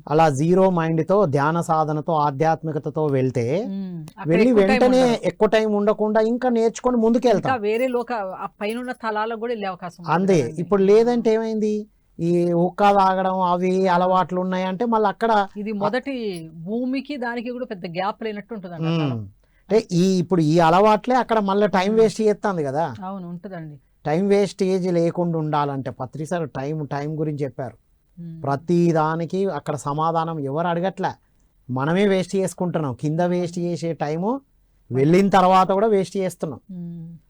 అలా జీరో మైండ్ తో ధ్యాన సాధనతో ఆధ్యాత్మికతతో వెళ్తే వెళ్ళి వెంటనే ఎక్కువ టైం ఉండకుండా ఇంకా నేర్చుకొని ముందుకెళ్తాం. వేరే పైన తలాలకు కూడా వెళ్ళే అవకాశం అంతే. ఇప్పుడు లేదంటే ఏమైంది, ఈ హుక్కా తాగడం అవి అలవాట్లు ఉన్నాయంటే మళ్ళీ అక్కడ ఇది మొదటి భూమికి దానికి కూడా పెద్ద గ్యాప్ లేనట్టు ఉంటుంది. అంటే ఇప్పుడు ఈ అలవాట్లే అక్కడ మళ్ళీ టైం వేస్ట్ చేస్తుంది కదా. అవును ఉంటుందండి. టైం వేస్టేజ్ లేకుండా ఉండాలంటే పత్రి సార్ టైం గురించి చెప్పారు. ప్రతి దానికి అక్కడ సమాధానం ఎవరు అడగట్లే, మనమే వేస్ట్ చేసుకుంటున్నాం. కింద వేస్ట్ చేసే టైము వెళ్ళిన తర్వాత కూడా వేస్ట్ చేస్తున్నాం.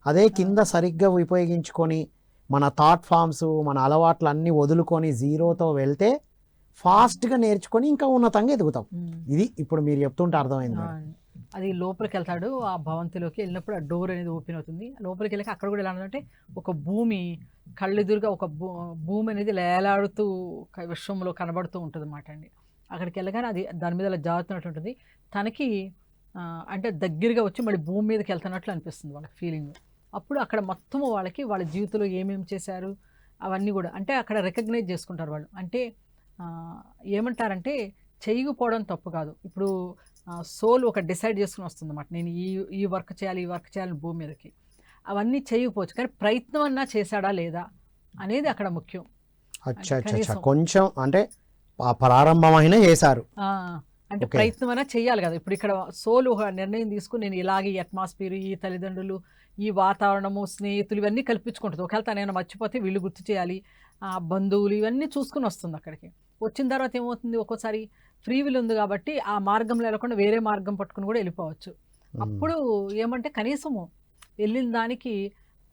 అదే కింద సరిగ్గా ఉపయోగించుకొని మన థాట్ ఫామ్స్ మన అలవాట్లు అన్నీ వదులుకొని జీరోతో వెళ్తే ఫాస్ట్గా నేర్చుకొని ఇంకా ఉన్నతంగా ఎదుగుతాం. ఇది ఇప్పుడు మీరు చెప్తుంటే అర్థమైంది. అది లోపలికి వెళ్తాడు. ఆ భవంతిలోకి వెళ్ళినప్పుడు ఆ డోర్ అనేది ఓపెన్ అవుతుంది. లోపలికి వెళ్ళాక అక్కడ కూడా ఎలా అంటే ఒక భూమి కళ్ళెదురుగా ఒక భూమి అనేది లేలాడుతూ విశ్వంలో కనబడుతూ ఉంటుంది అన్నమాట అండి. అక్కడికి వెళ్ళగానే అది దాని మీద అలా జారుతున్నట్టు ఉంటుంది. తనకి అంటే దగ్గరగా వచ్చి మళ్ళీ భూమి మీదకి వెళ్తున్నట్లు అనిపిస్తుంది వాళ్ళకి ఫీలింగ్. అప్పుడు అక్కడ మొత్తము వాళ్ళకి వాళ్ళ జీవితంలో ఏమేమి చేశారు అవన్నీ కూడా అంటే అక్కడ రికగ్నైజ్ చేసుకుంటారు వాళ్ళు. అంటే ఏమంటారంటే చేయకపోవడం తప్పు కాదు. ఇప్పుడు సోల్ ఒక డిసైడ్ చేసుకుని వస్తుంది అన్నమాట, నేను ఈ వర్క్ చేయాలి, ఈ వర్క్ చేయాలని భూమి మీదకి. అవన్నీ చేయకపోవచ్చు, కానీ ప్రయత్నం అన్నా చేశాడా లేదా అనేది అక్కడ ముఖ్యం. అచ్చా కొంచెం అంటే ప్రారంభమైన చేశారు, అంటే ప్రయత్నం అయినా చేయాలి కదా. ఇప్పుడు ఇక్కడ సోల్ ఒక నిర్ణయం తీసుకుని నేను ఇలాగే ఈ అట్మాస్ఫియర్, ఈ తల్లిదండ్రులు, ఈ వాతావరణము, స్నేహితులు ఇవన్నీ కల్పించుకుంటుంది. ఒకవేళ తనైనా మర్చిపోతే వీళ్ళు గుర్తు చేయాలి, బంధువులు ఇవన్నీ చూసుకుని వస్తుంది. అక్కడికి వచ్చిన తర్వాత ఏమవుతుంది, ఒక్కోసారి ఫ్రీ విల్ ఉంది కాబట్టి ఆ మార్గంలో వెళ్ళకుండా వేరే మార్గం పట్టుకుని కూడా వెళ్ళిపోవచ్చు. అప్పుడు ఏమంటే కనీసము వెళ్ళిన దానికి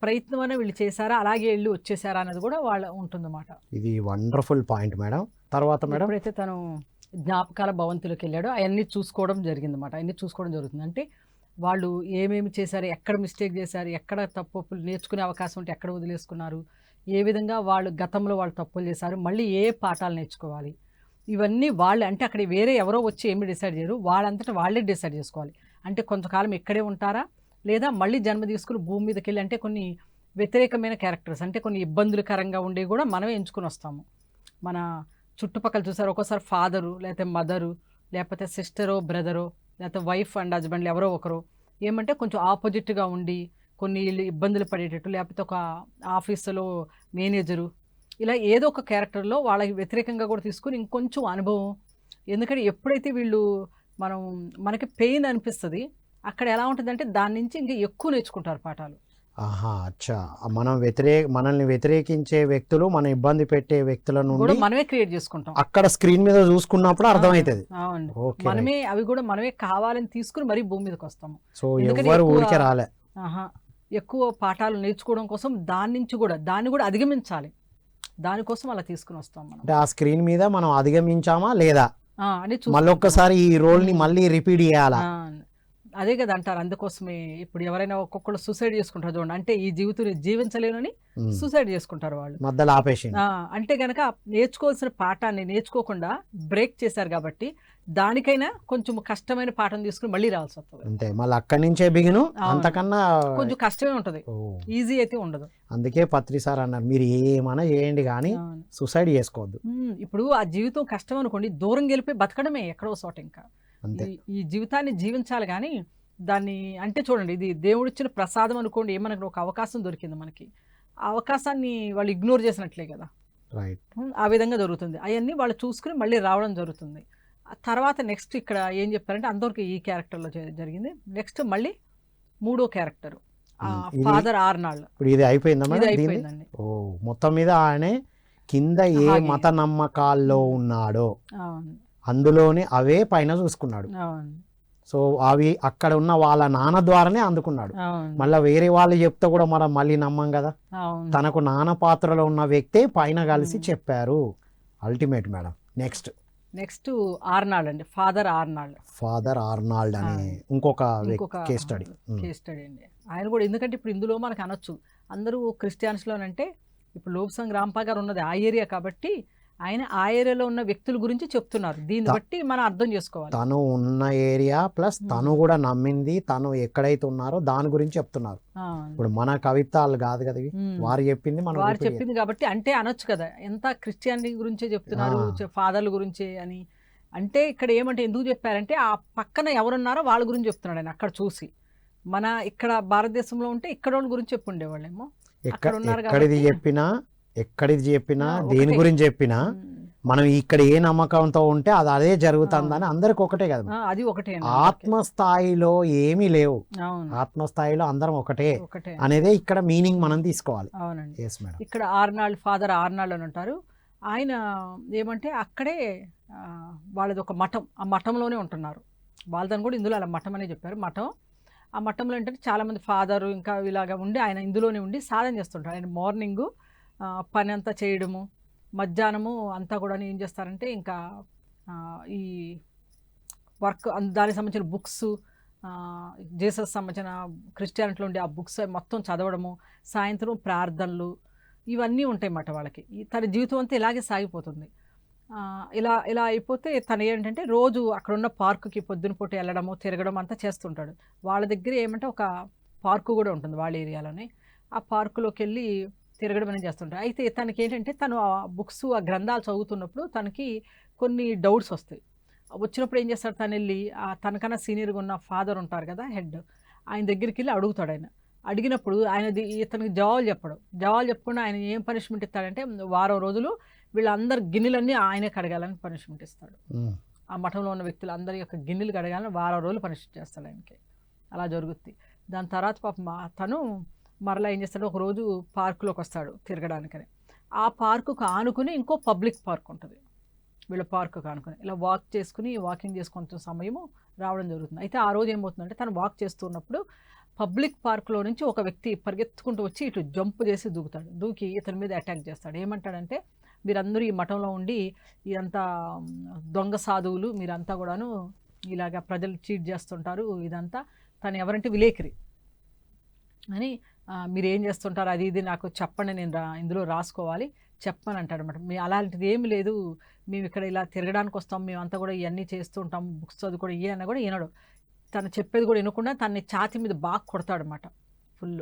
ప్రయత్నం అనే వీళ్ళు చేశారా, అలాగే వెళ్ళి వచ్చేసారా అనేది కూడా వాళ్ళ ఉంటుందన్నమాట. ఇది వండర్ఫుల్ పాయింట్ మేడం. తర్వాత మేడం ఎప్పుడైతే తను జ్ఞాపకాల భవంతిలోకి వెళ్ళాడో అవన్నీ చూసుకోవడం జరిగిందన్నమాట. అవన్నీ చూసుకోవడం జరుగుతుంది. అంటే వాళ్ళు ఏమేమి చేశారు, ఎక్కడ మిస్టేక్ చేశారు, ఎక్కడ తప్పులు నేర్చుకునే అవకాశం ఉంటే ఎక్కడ వదిలేసుకున్నారు, ఏ విధంగా వాళ్ళు గతంలో వాళ్ళు తప్పులు చేశారు, మళ్ళీ ఏ పాఠాలు నేర్చుకోవాలి, ఇవన్నీ వాళ్ళే. అంటే అక్కడ వేరే ఎవరో వచ్చి ఏమి డిసైడ్ చేయరు, వాళ్ళంతటా వాళ్ళే డిసైడ్ చేసుకోవాలి. అంటే కొంతకాలం ఇక్కడే ఉంటారా, లేదా మళ్ళీ జన్మ తీసుకుని భూమి మీదకి వెళ్ళి, అంటే కొన్ని వ్యతిరేకమైన క్యారెక్టర్స్, అంటే కొన్ని ఇబ్బందులకరంగా ఉండి కూడా మనమే ఎంచుకుని వస్తాము. మన చుట్టుపక్కల చూసారు, ఒక్కోసారి ఫాదరు, లేకపోతే మదరు, లేకపోతే సిస్టరో బ్రదరో, లేకపోతే వైఫ్ అండ్ హస్బెండ్ ఎవరో ఒకరు ఏమంటే కొంచెం ఆపోజిట్గా ఉండి కొన్ని ఇబ్బందులు పడేటట్టు, లేకపోతే ఒక ఆఫీసులో మేనేజరు, ఇలా ఏదో ఒక క్యారెక్టర్లో వాళ్ళకి వ్యతిరేకంగా కూడా తీసుకుని ఇంకొంచెం అనుభవం. ఎందుకంటే ఎప్పుడైతే మనకి పెయిన్ అనిపిస్తుంది, అక్కడ ఎలా ఉంటుందంటే దాని నుంచి ఇంకా ఎక్కువ నేర్చుకుంటారు పాఠాలు. అచ్చా మనల్ని వ్యతిరేకించే వ్యక్తులు, మన ఇబ్బంది పెట్టే వ్యక్తుల నుండి మనమే క్రియేట్ చేసుకుంటాం. అక్కడ స్క్రీన్ మీద చూసుకున్నప్పుడు అర్థమవుతుంది. మనమే అవి కూడా మనమే కావాలని తీసుకుని మరీ భూమి మీదకి వస్తాము. సో ఎవరు ఊరికే రాలే, ఎక్కువ పాఠాలు నేర్చుకోవడం కోసం దాన్ని కూడా అధిగమించాలి, దానికోసం అలా తీసుకుని వస్తాం మనం. అంటే ఆ స్క్రీన్ మీద మనం అధిగమించామా లేదా అని మళ్ళీ ఒక్కసారి ఈ రోల్ ని మళ్ళీ రిపీట్ చేయాలా, అదే కదా అంటారు. అందుకోసమే ఇప్పుడు ఎవరైనా ఒక్కొక్కరు సూసైడ్ చేసుకుంటారు చూడండి, అంటే ఈ జీవితం జీవించలేనని సూసైడ్ చేసుకుంటారు వాళ్ళు మధ్యలో ఆపేసి. అంటే కనుక నేర్చుకోవాల్సిన పాఠాన్ని నేర్చుకోకుండా బ్రేక్ చేశారు కాబట్టి దానికైనా కొంచెం కష్టమైన పాఠం తీసుకుని మళ్ళీ రావాల్సి వస్తుంది. అంతే, మళ్ళీ అక్కడి నుంచే బిగిను, అంతకన్నా కొంచెం కష్టమే ఉంటది, ఈజీ అయితే ఉండదు. అందుకే పత్రి సార్ అన్నారు, మీరు ఏమైనా చేయండి కానీ సూసైడ్ చేసుకోవద్దు. ఇప్పుడు ఆ జీవితం కష్టం అనుకోండి, దూరం గెలిపి బతకడమే ఎక్కడో చోట. ఇంకా ఈ జీవితాన్ని జీవించాలి కానీ దాన్ని, అంటే చూడండి, ఇది దేవుడిచ్చిన ప్రసాదం అనుకోండి, ఏమన్నా ఒక అవకాశం దొరికింది మనకి, ఆ అవకాశాన్ని వాళ్ళు ఇగ్నోర్ చేసినట్లే కదా. రైట్, ఆ విధంగా జరుగుతుంది. అవన్నీ వాళ్ళు చూసుకుని మళ్ళీ రావడం జరుగుతుంది. తర్వాత నెక్స్ట్ ఇక్కడ ఏం చెప్పారంటే అందరికి ఈ క్యారెక్టర్లో జరిగింది. నెక్స్ట్ మళ్ళీ మూడో క్యారెక్టర్ ఫాదర్ ఆర్నాల్డ్. ఇప్పుడు ఇది అయిపోయిందండి. మొత్తం మీద ఆయన కింద ఏ మత నమ్మకాల్లో ఉన్నాడో అందులోనే అవే పైన చూసుకున్నాడు. సో అవి అక్కడ ఉన్న వాళ్ళ నాన్న ద్వారానే అందుకున్నాడు. మళ్ళీ వేరే వాళ్ళు చెప్తే కూడా మనం మళ్ళీ నమ్మం కదా. తనకు నాన్న పాత్రలో ఉన్న వ్యక్తే పైన కలిసి చెప్పారు. Ultimate madam. నెక్స్ట్ ఆర్నాల్డ్ అండి, ఫాదర్ ఆర్నాల్డ్ అని ఇంకొక కేస్ స్టడీ అండి. ఆయన కూడా ఎందుకంటే ఇప్పుడు ఇందులో మనకు అనొచ్చు అందరూ క్రిస్టియన్స్లోనంటే ఇప్పుడు లోక్సంగ్ రాంపా గారు ఉన్నది ఆ ఏరియా కాబట్టి ఆయన ఆ ఏరియాలో ఉన్న వ్యక్తుల గురించి చెప్తున్నారు. దీన్ని బట్టి మనం అర్థం చేసుకోవాలి, తను ఉన్న ఏరియా ప్లస్ తను కూడా నమ్మింది, తను ఎక్కడైతే ఉన్నారో దాని గురించి చెప్తున్నారు. ఇప్పుడు మన కవిత్వాలు కాదు కదా, వారు చెప్పింది కాబట్టి అంటే అనొచ్చు కదా, ఎంత క్రిస్టియానిటీ గురించే చెప్తున్నారు, ఫాదర్ల గురించే అని. అంటే ఇక్కడ ఏమంటే ఎందుకు చెప్పారంటే ఆ పక్కన ఎవరున్నారో వాళ్ళ గురించి చెప్తున్నాడు ఆయన. అక్కడ చూసి మన ఇక్కడ భారతదేశంలో ఉంటే ఇక్కడ వాళ్ళ గురించి చెప్పుండేవాళ్ళేమో, ఎక్కడిది చెప్పినా దేని గురించి చెప్పినా మనం ఇక్కడ ఏ నమ్మకంతో ఉంటే అది అదే జరుగుతుందని అందరికి ఒకటే కదా. అది ఒకటే, ఆత్మస్థాయిలో ఏమీ లేవు, ఆత్మస్థాయిలో అందరం ఒకటే అనేదే ఇక్కడ మీనింగ్ మనం తీసుకోవాలి. అవునండి. ఇక్కడ ఫాదర్ ఆర్నాల్డ్ అని ఉంటారు. ఆయన ఏమంటే అక్కడే వాళ్ళది ఒక మఠం, ఆ మఠంలోనే ఉంటున్నారు. వాళ్ళదని కూడా ఇందులో అలా మఠం అనే చెప్పారు. మఠం, ఆ మఠంలో ఏంటంటే చాలామంది ఫాదరు ఇంకా ఇలాగా ఉండి ఆయన ఇందులోనే ఉండి సాధన చేస్తుంటారు. ఆయన మార్నింగు పని అంతా చేయడము, మధ్యాహ్నము అంతా కూడా ఏం చేస్తారంటే ఇంకా ఈ వర్క్ దానికి సంబంధించిన బుక్స్, జీసస్ సంబంధించిన క్రిస్టియానిటీలో ఉండే ఆ బుక్స్ మొత్తం చదవడము, సాయంత్రం ప్రార్థనలు ఇవన్నీ ఉంటాయి అన్నమాట వాళ్ళకి. తన జీవితం అంతా ఇలాగే సాగిపోతుంది. ఇలా ఇలా అయిపోతే తను ఏంటంటే రోజు అక్కడున్న పార్కుకి పొద్దున పూట వెళ్ళడము, తిరగడం అంతా చేస్తుంటాడు. వాళ్ళ దగ్గర ఏమంటే ఒక పార్కు కూడా ఉంటుంది వాళ్ళ ఏరియాలోనే. ఆ పార్కులోకి వెళ్ళి తిరగడం అనేది చేస్తుంటాడు. అయితే తనకేంటంటే తను ఆ బుక్స్, ఆ గ్రంథాలు చదువుతున్నప్పుడు తనకి కొన్ని డౌట్స్ వస్తాయి. వచ్చినప్పుడు ఏం చేస్తాడు తను వెళ్ళి తనకన్నా సీనియర్గా ఉన్న ఫాదర్ ఉంటారు కదా హెడ్, ఆయన దగ్గరికి వెళ్ళి అడుగుతాడు. ఆయన అడిగినప్పుడు ఆయనది ఇతనికి జవాబులు చెప్పడం, జవాబులు చెప్పకుండా ఆయన ఏం పనిష్మెంట్ ఇస్తాడంటే వారం రోజులు వీళ్ళందరి గిన్నెలన్నీ ఆయనే కడగాలని పనిష్మెంట్ ఇస్తాడు. ఆ మఠంలో ఉన్న వ్యక్తులు అందరి యొక్క గిన్నెలు కడగాలని వారం రోజులు పనిష్మెంట్ చేస్తాడు ఆయనకి. అలా జరుగుద్ది. దాని తర్వాత పాపం తను మరలా ఏం చేస్తాడు, ఒక రోజు పార్కులోకి వస్తాడు తిరగడానికని. ఆ పార్కుకు ఆనుకుని ఇంకో పబ్లిక్ పార్క్ ఉంటుంది, వీళ్ళ పార్కుకు ఆనుకుని. ఇలా వాకింగ్ చేసుకుంటున్న సమయము రావడం జరుగుతుంది. అయితే ఆ రోజు ఏమవుతుందంటే తను వాక్ చేస్తున్నప్పుడు పబ్లిక్ పార్క్లో నుంచి ఒక వ్యక్తి పరిగెత్తుకుంటూ వచ్చి ఇటు జంప్ చేసి దూకుతాడు. దూకి ఇతని మీద అటాక్ చేస్తాడు. ఏమంటాడంటే, మీరందరూ ఈ మఠంలో ఉండి ఇదంతా దొంగ సాధువులు, మీరంతా కూడాను ఇలాగా ప్రజలు చీట్ చేస్తుంటారు, ఇదంతా తను ఎవరంటే విలేకరి అని, మీరు ఏం చేస్తుంటారు అది ఇది నాకు చెప్పండి, నేను ఇందులో రాసుకోవాలి చెప్పని అంటాడు అనమాట. మీ అలాంటిది ఏమి లేదు, మేము ఇక్కడ ఇలా తిరగడానికి వస్తాం, మేమంతా కూడా ఇవన్నీ చేస్తూ ఉంటాం, బుక్స్ చదువుకోవడం ఏ అన్నా కూడా వినడు. తను చెప్పేది కూడా వినకుండా తనని ఛాతీ మీద బాగా కొడతాడనమాట. ఫుల్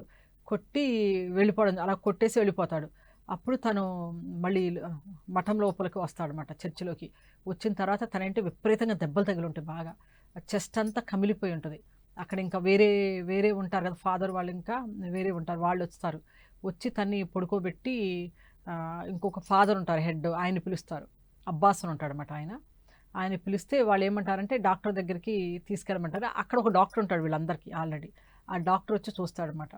కొట్టి వెళ్ళిపోవడం, అలా కొట్టేసి వెళ్ళిపోతాడు. అప్పుడు తను మళ్ళీ మఠం లోపలికి వస్తాడనమాట, చర్చిలోకి. వచ్చిన తర్వాత తనంటే విపరీతంగా దెబ్బలు తగిలి ఉంటాయి బాగా, చెస్ట్ అంతా కమిలిపోయి ఉంటుంది. అక్కడ ఇంకా వేరే ఉంటారు కదా ఫాదర్ వాళ్ళు, ఇంకా వేరే ఉంటారు, వాళ్ళు వస్తారు. వచ్చి తన్ని పడుకోబెట్టి ఇంకొక ఫాదర్ ఉంటారు హెడ్, ఆయన పిలుస్తారు. అబ్బాస్ అని ఉంటాడు అనమాట ఆయన పిలిస్తే వాళ్ళు ఏమంటారంటే డాక్టర్ దగ్గరికి తీసుకెళ్ళమంటారు. అక్కడ ఒక డాక్టర్ ఉంటాడు వీళ్ళందరికీ ఆల్రెడీ. ఆ డాక్టర్ వచ్చి చూస్తాడనమాట.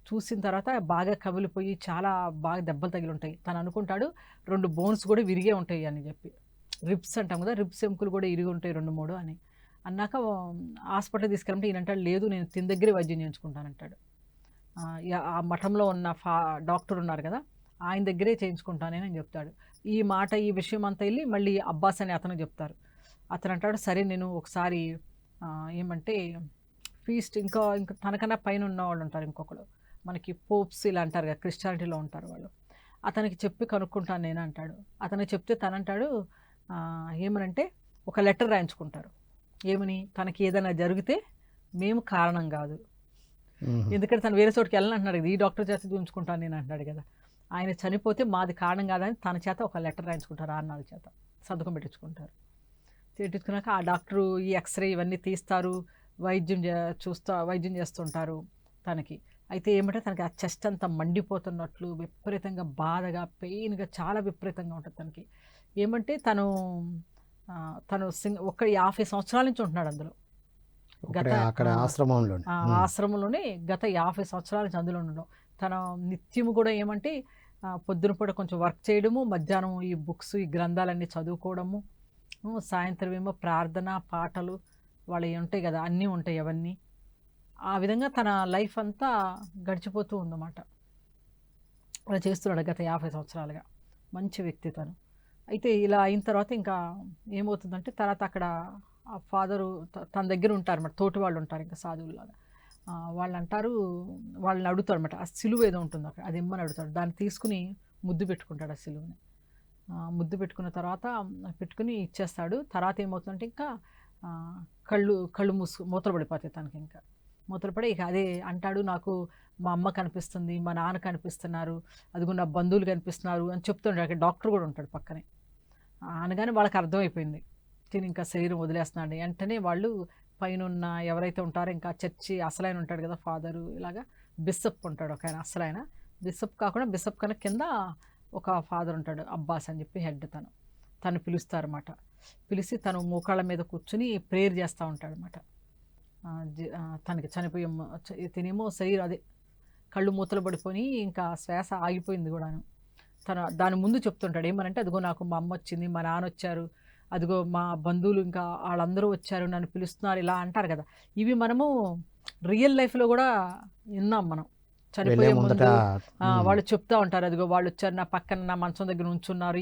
చూసిన తర్వాత బాగా కమిలిపోయి చాలా బాగా దెబ్బలు తగిలి ఉంటాయి. తను అనుకుంటాడు 2 బోన్స్ కూడా విరిగే ఉంటాయి అని చెప్పి, రిబ్స్ అంటాం కదా, రిబ్స్ ఎముకలు కూడా ఇరిగి ఉంటాయి 2-3 అని అన్నాక హాస్పిటల్ తీసుకెళ్ళమంటే ఈయనంటాడు, లేదు నేను తిని దగ్గరే వైద్యం చేయించుకుంటానంటాడు. ఆ మఠంలో ఉన్న డాక్టర్ ఉన్నారు కదా, ఆయన దగ్గరే చేయించుకుంటానని చెప్తాడు. ఈ విషయం అంతా వెళ్ళి మళ్ళీ అబ్బాస్ అని అతను చెప్తారు. అతను అంటాడు, సరే నేను ఒకసారి ఏమంటే ఫీస్ట్ ఇంకా తనకన్నా పైన ఉన్న వాళ్ళు ఉంటారు, ఇంకొకరు మనకి పోప్స్ ఇలా అంటారు కదా, క్రిస్టియానిటీలో ఉంటారు వాళ్ళు, అతనికి చెప్పి కనుక్కుంటాను నేను అంటాడు. అతనికి చెప్తే తనంటాడు ఏమనంటే ఒక లెటర్ రాయించుకుంటారు. ఏమని, తనకి ఏదైనా జరిగితే మేము కారణం కాదు, ఎందుకంటే తను వేరే చోటుకి వెళ్ళని అంటున్నాడు కదా, ఈ డాక్టర్ చేత చూపించుకుంటాను నేను అంటున్నాడు కదా, ఆయన చనిపోతే మాది కారణం కాదని తన చేత ఒక లెటర్ రాయించుకుంటారు, ఆర్నాల చేత సంతకం పెట్టించుకున్నాక ఆ డాక్టరు ఈ ఎక్స్రే ఇవన్నీ తీస్తారు, వైద్యం చేస్తుంటారు తనకి. అయితే ఏమంటే తనకి ఆ చెస్ట్ అంతా మండిపోతున్నట్లు విపరీతంగా బాధగా పెయిన్గా చాలా విపరీతంగా ఉంటుంది తనకి. ఏమంటే తను ఒక 50 సంవత్సరాల నుంచి ఉంటున్నాడు అందులో, ఆశ్రమంలోనే గత 50 సంవత్సరాల నుంచి అందులో ఉండడం. తన నిత్యము కూడా ఏమంటే పొద్దున పూట కొంచెం వర్క్ చేయడము, మధ్యాహ్నం ఈ బుక్స్ ఈ గ్రంథాలన్నీ చదువుకోవడము, సాయంత్రం ఏమో ప్రార్థన పాటలు వాళ్ళవి ఉంటాయి కదా, అన్నీ ఉంటాయి అవన్నీ. ఆ విధంగా తన లైఫ్ అంతా గడిచిపోతూ ఉందన్నమాట. అలా చేస్తున్నాడు గత 50 సంవత్సరాలుగా. మంచి వ్యక్తి తను. అయితే ఇలా అయిన తర్వాత ఇంకా ఏమవుతుందంటే, తర్వాత అక్కడ ఆ ఫాదరు తన దగ్గర ఉంటారు అన్నమాట, తోటి వాళ్ళు ఉంటారు ఇంకా సాధువులాగా. వాళ్ళు అంటారు, వాళ్ళని అడుగుతాడు అనమాట, ఆ సిలువ ఏదో ఉంటుంది అక్కడ, అది ఇమ్మని అడుగుతాడు. దాన్ని తీసుకుని ముద్దు పెట్టుకుంటాడు ఆ సిలువని. ముద్దు పెట్టుకున్న తర్వాత పెట్టుకుని ఇచ్చేస్తాడు. తర్వాత ఏమవుతుందంటే ఇంకా కళ్ళు మూతలు పడిపోతాయి తనకి. ఇంకా మూతలు పడి ఇక అదే అంటాడు, నాకు మా అమ్మ కనిపిస్తుంది, మా నాన్న కనిపిస్తున్నారు, అదిగో నా బంధువులు కనిపిస్తున్నారు అని చెప్తుంటాడు. అక్కడ డాక్టర్ కూడా ఉంటాడు పక్కనే. అనగానే వాళ్ళకి అర్థమైపోయింది తిని ఇంకా శరీరం వదిలేస్తున్నాడు. వెంటనే వాళ్ళు పైన ఉన్న ఎవరైతే ఉంటారో ఇంకా చర్చి అసలైన ఉంటాడు కదా ఫాదరు, ఇలాగా బిషప్ ఉంటాడు ఒక ఆయన, అసలైన బిషప్ కాకుండా బిషప్ కన్నా కింద ఒక ఫాదర్ ఉంటాడు, అబ్బాస్ అని చెప్పి హెడ్. తను పిలుస్తారన్నమాట. పిలిచి తను మోకాళ్ళ మీద కూర్చుని ప్రేయర్ చేస్తూ ఉంటాడు అనమాట. తనకి తినేమో శరీరం అదే కళ్ళు మూతలు పడిపోయి ఇంకా శ్వాస ఆగిపోయింది కూడాను. దాని ముందు చెప్తుంటాడు ఏమనంటే, అదిగో నాకు మా అమ్మ వచ్చింది, మా నాన్న వచ్చారు, అదిగో మా బంధువులు ఇంకా వాళ్ళందరూ వచ్చారు, నన్ను పిలుస్తున్నారు, ఇలా అంటారు కదా. ఇవి మనము రియల్ లైఫ్లో కూడా విన్నాం. మనం చనిపోయే ముందు వాళ్ళు చెప్తా ఉంటారు, అదిగో వాళ్ళు వచ్చారు, నా పక్కన నా మంచం దగ్గర ఉంచున్నారు,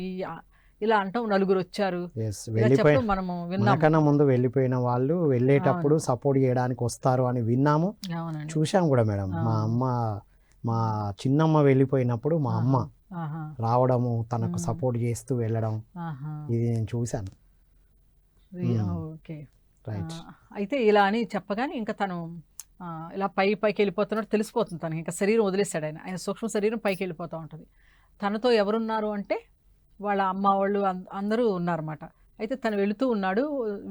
ఇలా అంటాం, నలుగురు వచ్చారు, మనము విన్నాం. ముందు వెళ్ళిపోయిన వాళ్ళు వెళ్ళేటప్పుడు సపోర్ట్ చేయడానికి వస్తారు అని విన్నాము, చూసాం కూడా మేడం. మా చిన్నమ్మ వెళ్ళిపోయినప్పుడు మా అమ్మ ఆహా, రావడము, తనకు సపోర్ట్ చేస్తూ వెళ్ళడం, ఆహా. ఇది నేను చూశాను. ఓకే. రైట్. అయితే ఇలా అని చెప్పగానే ఇంకా తను ఇలా పైకి వెళ్ళిపోతున్నట్టు తెలిసిపోతుంది తనకి. ఇంకా శరీరం వదిలేస్తాడు ఆయన. ఆయన సూక్ష్మ శరీరం పైకి వెళ్ళిపోతూ ఉంటుంది. తనతో ఎవరున్నారు అంటే వాళ్ళ అమ్మ వాళ్ళు అందరూ ఉన్నారన్నమాట. అయితే తను వెళుతూ ఉన్నాడు,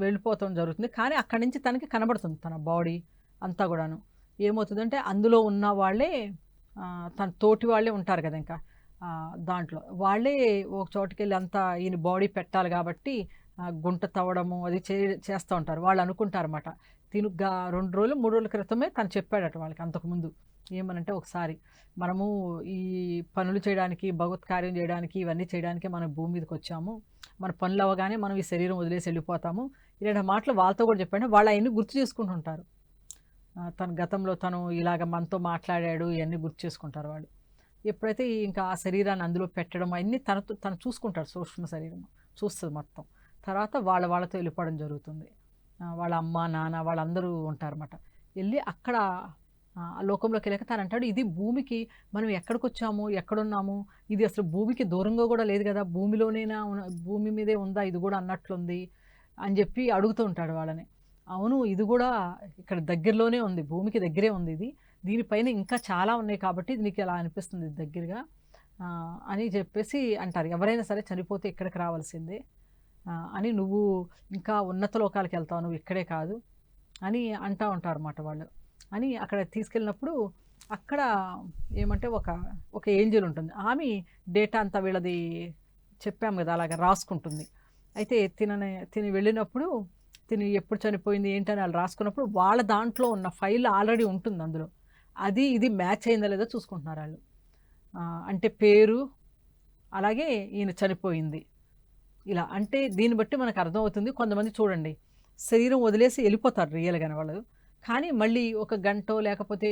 వెళ్ళిపోవటం జరుగుతుంది. కానీ అక్కడి నుంచి తనకి కనబడుతుంది తన బాడీ అంతా కూడాను. ఏమవుతుందంటే అందులో ఉన్న వాళ్ళే తన తోటి వాళ్ళే ఉంటారు కదా ఇంకా దాంట్లో. వాళ్ళే ఒక చోటుకి వెళ్ళి అంతా ఈయన బాడీ పెట్టాలి కాబట్టి గుంట తవ్వడము అది చేస్తూ ఉంటారు. వాళ్ళు అనుకుంటారన్నమాట. తినుగా 2 రోజులు 3 రోజుల క్రితమే తను చెప్పాడట వాళ్ళకి అంతకుముందు. ఏమనంటే ఒకసారి మనము ఈ పనులు చేయడానికి, భగవత్ కార్యం చేయడానికి, ఇవన్నీ చేయడానికి మనం భూమి మీదకి వచ్చాము. మన పనులు అవ్వగానే మనం ఈ శరీరం వదిలేసి వెళ్ళిపోతాము. ఇలాంటి మాటలు వాళ్ళతో కూడా చెప్పాడు. వాళ్ళు అవన్నీ గుర్తు చేసుకుంటుంటారు. తన గతంలో తను ఇలాగ మనతో మాట్లాడాడు, ఇవన్నీ గుర్తు చేసుకుంటారు వాళ్ళు. ఎప్పుడైతే ఇంకా ఆ శరీరాన్ని అందులో పెట్టడం అవన్నీ తను చూసుకుంటాడు. సూక్ష్మ శరీరం చూస్తుంది మొత్తం. తర్వాత వాళ్ళతో వెళ్ళిపోవడం జరుగుతుంది. వాళ్ళ అమ్మ నాన్న వాళ్ళందరూ ఉంటారన్నమాట. వెళ్ళి అక్కడ లోకంలోకి వెళ్ళాక తను అంటాడు, ఇది భూమికి మనం ఎక్కడికి వచ్చాము, ఎక్కడున్నాము, ఇది అసలు భూమికి దూరంగా కూడా లేదు కదా, భూమిలోనైనా భూమి మీదే ఉందా ఇది కూడా అన్నట్లుంది అని చెప్పి అడుగుతూ ఉంటాడు వాళ్ళని. అవును, ఇది కూడా ఇక్కడ దగ్గరలోనే ఉంది, భూమికి దగ్గరే ఉంది, ఇది దీనిపైన ఇంకా చాలా ఉన్నాయి కాబట్టి ఇది నీకు ఎలా అనిపిస్తుంది దగ్గరగా అని చెప్పేసి అంటారు. ఎవరైనా సరే చనిపోతే ఇక్కడికి రావాల్సిందే అని, నువ్వు ఇంకా ఉన్నత లోకాలకు వెళ్తావు, నువ్వు ఇక్కడే కాదు అని అంటూ ఉంటారు అన్నమాట వాళ్ళు. అని అక్కడ తీసుకెళ్ళినప్పుడు అక్కడ ఏమంటే ఒక ఏంజల్ ఉంటుంది. ఆమె డేటా అంతా వీళ్ళది చెప్పాము కదా అలాగ రాసుకుంటుంది. అయితే తిని వెళ్ళినప్పుడు తిని ఎప్పుడు చనిపోయింది ఏంటని వాళ్ళు రాసుకున్నప్పుడు వాళ్ళ దాంట్లో ఉన్న ఫైల్ ఆల్రెడీ ఉంటుంది అందులో. అది ఇది మ్యాచ్ అయిందా లేదో చూసుకుంటున్నారు వాళ్ళు. అంటే పేరు అలాగే ఈయన చనిపోయింది ఇలా. అంటే దీన్ని బట్టి మనకు అర్థమవుతుంది. కొంతమంది చూడండి శరీరం వదిలేసి వెళ్ళిపోతారు రియల్గానే వాళ్ళు, కానీ మళ్ళీ ఒక గంటో లేకపోతే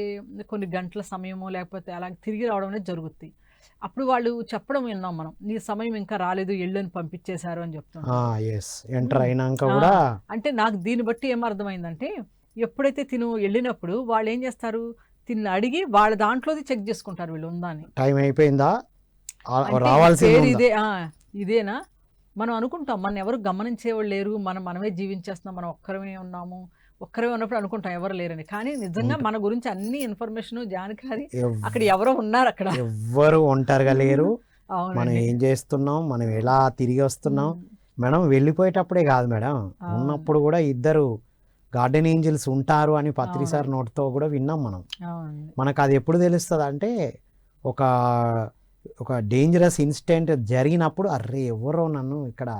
కొన్ని గంటల సమయమో లేకపోతే అలా తిరిగి రావడం అనేది జరుగుతుంది. అప్పుడు వాళ్ళు చెప్పడం విన్నాం మనం, నీ సమయం ఇంకా రాలేదు ఎళ్ళని పంపించేశారు అని చెప్తున్నారు. ఎంటర్ అయినాక కూడా అంటే నాకు దీన్ని బట్టి ఏమర్థమైందంటే ఎప్పుడైతే తిను వెళ్ళినప్పుడు వాళ్ళు ఏం చేస్తారు, తిని అడిగి వాళ్ళ దాంట్లోది చెక్ చేసుకుంటారు వీళ్ళు ఉందా అని. టైం అయిపోయిందా, ఇదేనా మనం అనుకుంటాం. మనం ఎవరు గమనించేవాళ్ళు లేరు, మనమే జీవించేస్తున్నాం, మనం ఒక్కరమే ఉన్నాము, ఒక్కరే ఉన్నప్పుడు అనుకుంటాం ఎవరు లేరని. కానీ నిజంగా మన గురించి అన్ని ఇన్ఫర్మేషన్ జానకారి అక్కడ ఎవరో ఉన్నారు, అక్కడ ఎవ్వరు ఒంటరిగా లేరు. మనం ఏం చేస్తున్నాం, మనం ఎలా తిరిగి వస్తున్నాం మేడం, వెళ్ళిపోయేటప్పుడే కాదు మేడం, ఉన్నప్పుడు కూడా ఇద్దరు గార్డెన్ ఏంజల్స్ ఉంటారు అని పత్రి సార్ నోట్తో కూడా విన్నాం మనం. మనకు అది ఎప్పుడు తెలుస్తుంది అంటే ఒక డేంజరస్ ఇన్సిడెంట్ జరిగినప్పుడు, అర్రే ఎవరో నన్ను ఇక్కడ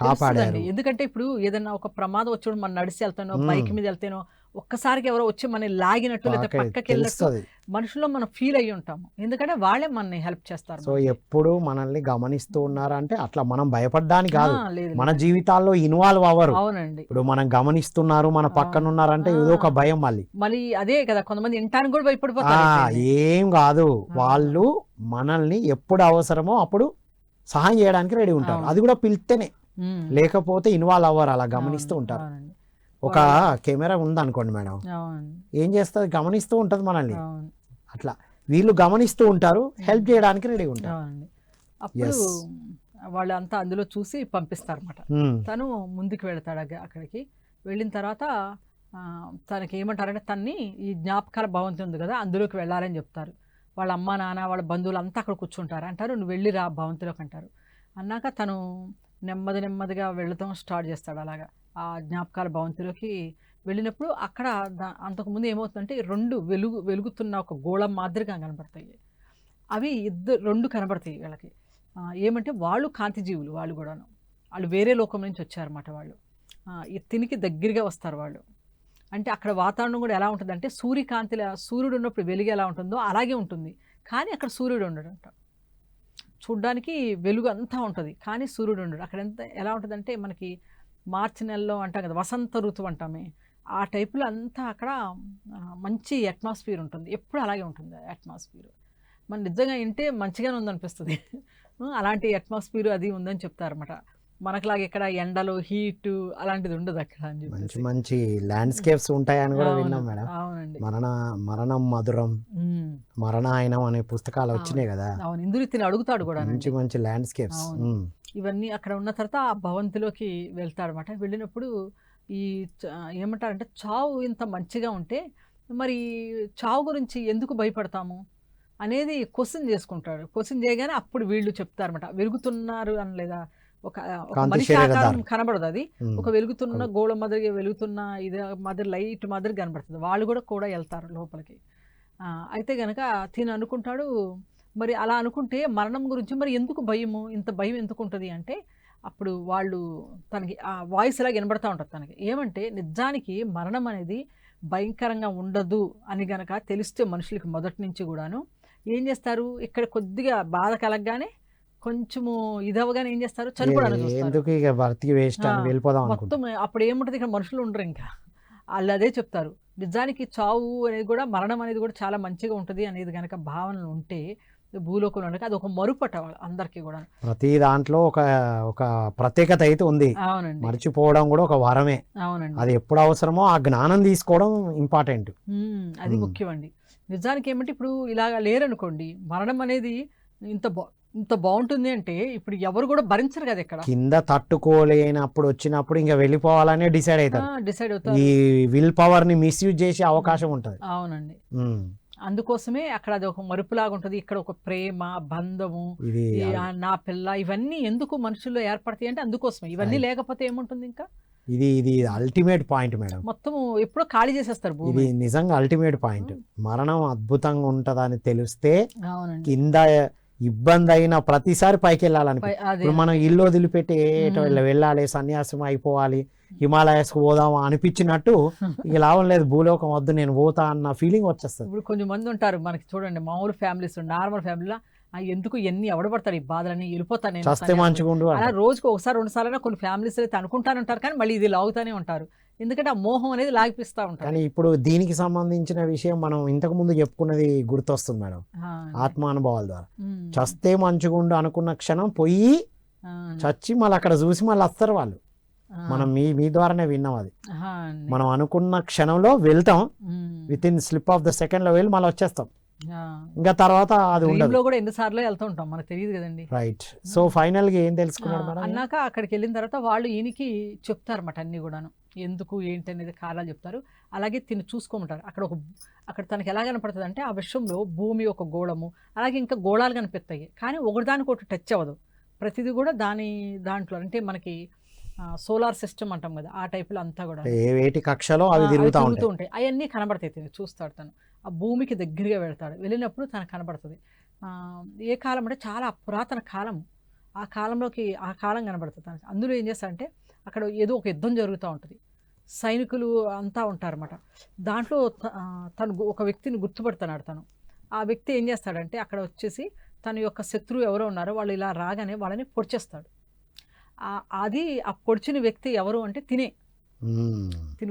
కాపాడారు. ఎందుకంటే ఇప్పుడు ఏదైనా ఒక ప్రమాదం వచ్చి మనం నడిచి వెళ్తానో బైక్ మీద వెళ్తానో ఒక్కసారికి ఎవరో వచ్చి మనని లాగినట్టు లేదా పక్కకి వెళ్ళినట్టు మనుషుల్లో మనం ఫీల్ అయ్యి ఉంటాము. ఎందుకంటే వాళ్ళే మనని హెల్ప్ చేస్తారు. సో ఎప్పుడు మనల్ని గమనిస్తూ ఉన్నారంటే అట్లా మనం భయపడ్డానికి కాదు, మన జీవితాల్లో ఇన్వాల్వ్ అవ్వరు. అవునండి. ఇప్పుడు మనం గమనిస్తున్నారు, మన పక్కన ఉన్నారంటే ఏదో ఒక భయం. మళ్ళీ అదే కదా, కొంతమంది వినటానికి కూడా భయపడిపోతారు. ఏం కాదు, వాళ్ళు మనల్ని ఎప్పుడు అవసరమో అప్పుడు సహాయం చేయడానికి రెడీ ఉంటారు. అది కూడా పిలిస్తేనే, లేకపోతే ఇన్వాల్వ్ అవ్వరు, అలా గమనిస్తూ ఉంటారు. ఒక కెమెరా ఉందనుకోండి మేడం, ఏం చేస్తుంది, గమనిస్తూ ఉంటుంది మనల్ని. అట్లా వీళ్ళు గమనిస్తూ ఉంటారు, హెల్ప్ చేయడానికి రెడీ ఉంటారు. అప్పుడు వాళ్ళంతా అందులో చూసి పంపిస్తారన్నమాట. తను ముందుకు వెళతాడు. అక్కడికి వెళ్ళిన తర్వాత తనకి ఏమంటారంటే తన్ని ఈ జ్ఞాపకాల భవంతి ఉంది కదా అందులోకి వెళ్ళాలని చెప్తారు. వాళ్ళ అమ్మ నాన్న వాళ్ళ బంధువులు అంతా అక్కడ కూర్చుంటారు. అంటారు నువ్వు వెళ్ళి రా భవంతిలోకి అంటారు. అన్నాక తను నెమ్మదిగా వెళ్ళటం స్టార్ట్ చేస్తాడు. అలాగా ఆ జ్ఞాపకాల భవంతిలోకి వెళ్ళినప్పుడు అక్కడ అంతకుముందు ఏమవుతుందంటే 2 వెలుగుతున్న ఒక గోళం మాదిరిగా కనబడతాయి. అవి 2 కనబడతాయి వీళ్ళకి. ఏమంటే వాళ్ళు కాంతిజీవులు, వాళ్ళు కూడాను, వాళ్ళు వేరే లోకం నుంచి వచ్చారన్నమాట. వాళ్ళు తినికి దగ్గరగా వస్తారు వాళ్ళు. అంటే అక్కడ వాతావరణం కూడా ఎలా ఉంటుందంటే సూర్యుడు ఉన్నప్పుడు వెలుగు ఎలా ఉంటుందో అలాగే ఉంటుంది, కానీ అక్కడ సూర్యుడు ఉండడంట. చూడ్డానికి వెలుగు అంతా ఉంటుంది కానీ సూర్యుడు ఉండడు. అక్కడ ఎలా ఉంటుందంటే మనకి మార్చి నెలలో అంటాం కదా వసంత ఋతువు అంటామే, ఆ టైపులో అంతా అక్కడ మంచి అట్మాస్ఫియర్ ఉంటుంది. ఎప్పుడు అలాగే ఉంటుంది అట్మాస్ఫియర్. మన నిజంగా వింటే మంచిగానే ఉందనిపిస్తుంది. అలాంటి అట్మాస్ఫియర్ అది ఉందని చెప్తారన్నమాట. మనకులాగా ఇక్కడ ఎండలు హీట్ అలాంటిది ఉండదు అక్కడ అని చెప్పి. మంచి ల్యాండ్స్కేప్స్ ఉంటాయని కూడా విన్నాం మేడం. అవునండి. మరణం మధురం మరణాయనం అనే పుస్తకాలు వచ్చినాయి కదా, అవును, ఇందులో అడుగుతాడు కూడా మంచి మంచి ల్యాండ్స్కేప్స్. అవును. ఇవన్నీ అక్కడ ఉన్న తర్వాత ఆ భవంతిలోకి వెళ్తాడనమాట. వెళ్ళినప్పుడు ఈ ఏమంటారంటే చావు ఇంత మంచిగా ఉంటే మరి చావు గురించి ఎందుకు భయపడతాము అనేది క్వశ్చన్ చేసుకుంటాడు. క్వశ్చన్ చేయగానే అప్పుడు వీళ్ళు చెప్తారన్నమాట, వెలుగుతున్నారు అని లేదా ఒక ఒక కాంతి మనిషి శరీరధారి. ఆకారం కనబడదు, అది ఉమ్. ఒక వెలుగుతున్న గోళ మాదిరిగా వెలుగుతున్న ఇది మాదిరి లైట్ మాదిరి కనబడుతుంది. వాళ్ళు కూడా వెళ్తారు లోపలికి. అయితే గనక తిని అనుకుంటాడు, మరి అలా అనుకుంటే మరణం గురించి మరి ఎందుకు భయము, ఇంత భయం ఎందుకు ఉంటుంది అంటే అప్పుడు వాళ్ళు తనకి ఆ వాయిస్ ఇలా వినబడతా ఉంటుంది తనకి. ఏమంటే నిజానికి మరణం అనేది భయంకరంగా ఉండదు అని గనక తెలిస్తే మనుషులకి మొదటి నుంచి కూడాను ఏం చేస్తారు, ఇక్కడ కొద్దిగా బాధ కలగగానే కొంచెము ఇదవగానే ఏం చేస్తారు, చనిపోవడానికి చూస్తారు. ఎందుకు ఇక బతికి వేస్ట్ అని వెళ్ళిపోదాం అనుకుంటా. మొత్తం అప్పుడు ఏముంటుంది, ఇక్కడ మనుషులు ఉండరు, ఇంకా వాళ్ళు అదే చెప్తారు. నిజానికి చావు అనేది కూడా మరణం అనేది కూడా చాలా మంచిగా ఉంటుంది అనేది కనుక భావనలు ఉంటే భూలోకంలో ఉండక అది ఒక మరుపట అందరికీ కూడా. ప్రతి దాంట్లో ఒక ఒక ప్రత్యేకత అయితే ఉంది. అవునండి, మర్చిపోవడం కూడా ఒక వరమే. అవునండి, అది ఎప్పుడు అవసరమో ఆ జ్ఞానం తీసుకోవడం ఇంపార్టెంట్. అది ముఖ్యమండి. నిజానికి ఏమంటే ఇప్పుడు ఇలాగ లేరనుకోండి, మరణం అనేది ఇంత బాగుంటుంది అంటే ఇప్పుడు ఎవరు కూడా భరించరు కదా, ఇక్కడ కింద తట్టుకోలేనప్పుడు వచ్చినప్పుడు ఇంకా వెళ్ళిపోవాలనే డిసైడ్ డిసైడ్ అవుతారు. అవుతారు. ఈ విల్ పవర్ ని మిస్యూజ్ చేసే అవకాశం ఉంటది. అవునండి, అందుకోసమే అక్కడ అది ఒక మరుపులాగా ఉంటుంది. ఇక్కడ ఒక ప్రేమ బంధము, ఇది నా పిల్ల, ఇవన్నీ ఎందుకు మనుషుల్లో ఏర్పడతాయి అంటే అందుకోసమే. ఇవన్నీ లేకపోతే ఏముంటుంది, ఇంకా ఇది అల్టిమేట్ పాయింట్ మేడం. మొత్తం ఎప్పుడో ఖాళీ చేసేస్తారు భూమి. ఇది నిజంగా అల్టిమేట్ పాయింట్. మరణం అద్భుతంగా ఉంటదని తెలిస్తే అవునండి, కింద ఇబ్బంది అయిన ప్రతిసారి పైకి వెళ్ళాలని. ఇప్పుడు మనం ఇల్లు వదిలిపెట్టి వెళ్ళాలి, సన్యాసం అయిపోవాలి, హిమాలయాస్ పోదామా అనిపించినట్టు ఇక లాభం లేదు, భూలోకం వద్దు నేను పోతా అన్న ఫీలింగ్ వచ్చేస్తుంది. ఇప్పుడు కొంచెం మంది ఉంటారు మనకి చూడండి, మామూలు ఫ్యామిలీస్, నార్మల్ ఫ్యామిలీలో ఎందుకు ఎన్ని ఎవడబడతారు ఈ బాధలని, వెళ్ళిపోతాను నేను చస్తే మంచిగా ఉండు అలా రోజుకి ఒకసారి 2 సార్లు కొన్ని ఫ్యామిలీస్ అయితే అనుకుంటానంటారు, కానీ మళ్ళీ ఇది లాగుతానే ఉంటారు. ఎందుకంటే ఆ మోహం అనేది లాగిపిస్తూ ఉంటారు. కానీ ఇప్పుడు దీనికి సంబంధించిన విషయం మనం ఇంతకు ముందు చెప్పుకున్నది గుర్తొస్తుంది మేడం, ఆత్మానుభవాల ద్వారా. చస్తే మంచిగా ఉండు అనుకున్న క్షణం పోయి చచ్చి మళ్ళీ అక్కడ చూసి మళ్ళీ వస్తారు వాళ్ళు. మనం మీ ద్వారానే విన్నాం అది. మనం అనుకున్న క్షణంలో వెళ్తాం, with in slip of the second లో వెళ్ళి మళ్ళీ వచ్చేస్తాం, ఇంకా తర్వాత అది ఉండదు. కూడా ఎన్నిసార్లు వెళ్తూ ఉంటాం మనకు తెలియదు కదండి. రైట్. సో ఫైనల్ గా ఏం తెలుసుకున్నాడు మేడం? అన్నాక అక్కడికి వెళ్ళిన తర్వాత వాళ్ళు ఈయనకి చెప్తారన్నమాట అన్ని కూడాను, ఎందుకు ఏంటి అనేది కారణాలు చెప్తారు. అలాగే తిని చూసుకోమంటారు. అక్కడ తనకి ఎలా కనపడుతుంది అంటే ఆ విషయంలో భూమి ఒక గోళము, అలాగే ఇంకా గోళాలు కనిపిస్తాయి, కానీ ఒకదానికి ఒకటి టచ్ అవ్వదు. ప్రతిదీ కూడా దాంట్లో అంటే మనకి సోలార్ సిస్టమ్ అంటాం కదా, ఆ టైపులో అంతా కూడా వేటి కక్షలో అవి తిరుగుతూ ఉంటాయి. అవన్నీ కనబడతాయి, చూస్తాడు తను. ఆ భూమికి దగ్గరగా వెళ్తాడు, వెళ్ళినప్పుడు తనకు కనబడుతుంది. ఏ కాలం అంటే చాలా పురాతన కాలం, ఆ కాలం కనబడుతుంది తనకి. అందులో ఏం చేస్తాడంటే అక్కడ ఏదో ఒక యుద్ధం జరుగుతూ ఉంటుంది, సైనికులు అంతా ఉంటారన్నమాట. దాంట్లో తను ఒక వ్యక్తిని గుర్తుపడుతున్నాడు తను. ఆ వ్యక్తి ఏం చేస్తాడంటే అక్కడ వచ్చేసి తన యొక్క శత్రువు ఎవరో ఉన్నారో వాళ్ళు ఇలా రాగానే వాళ్ళని పొడిచేస్తాడు. అది ఆ పొడిచిన వ్యక్తి ఎవరు అంటే తిని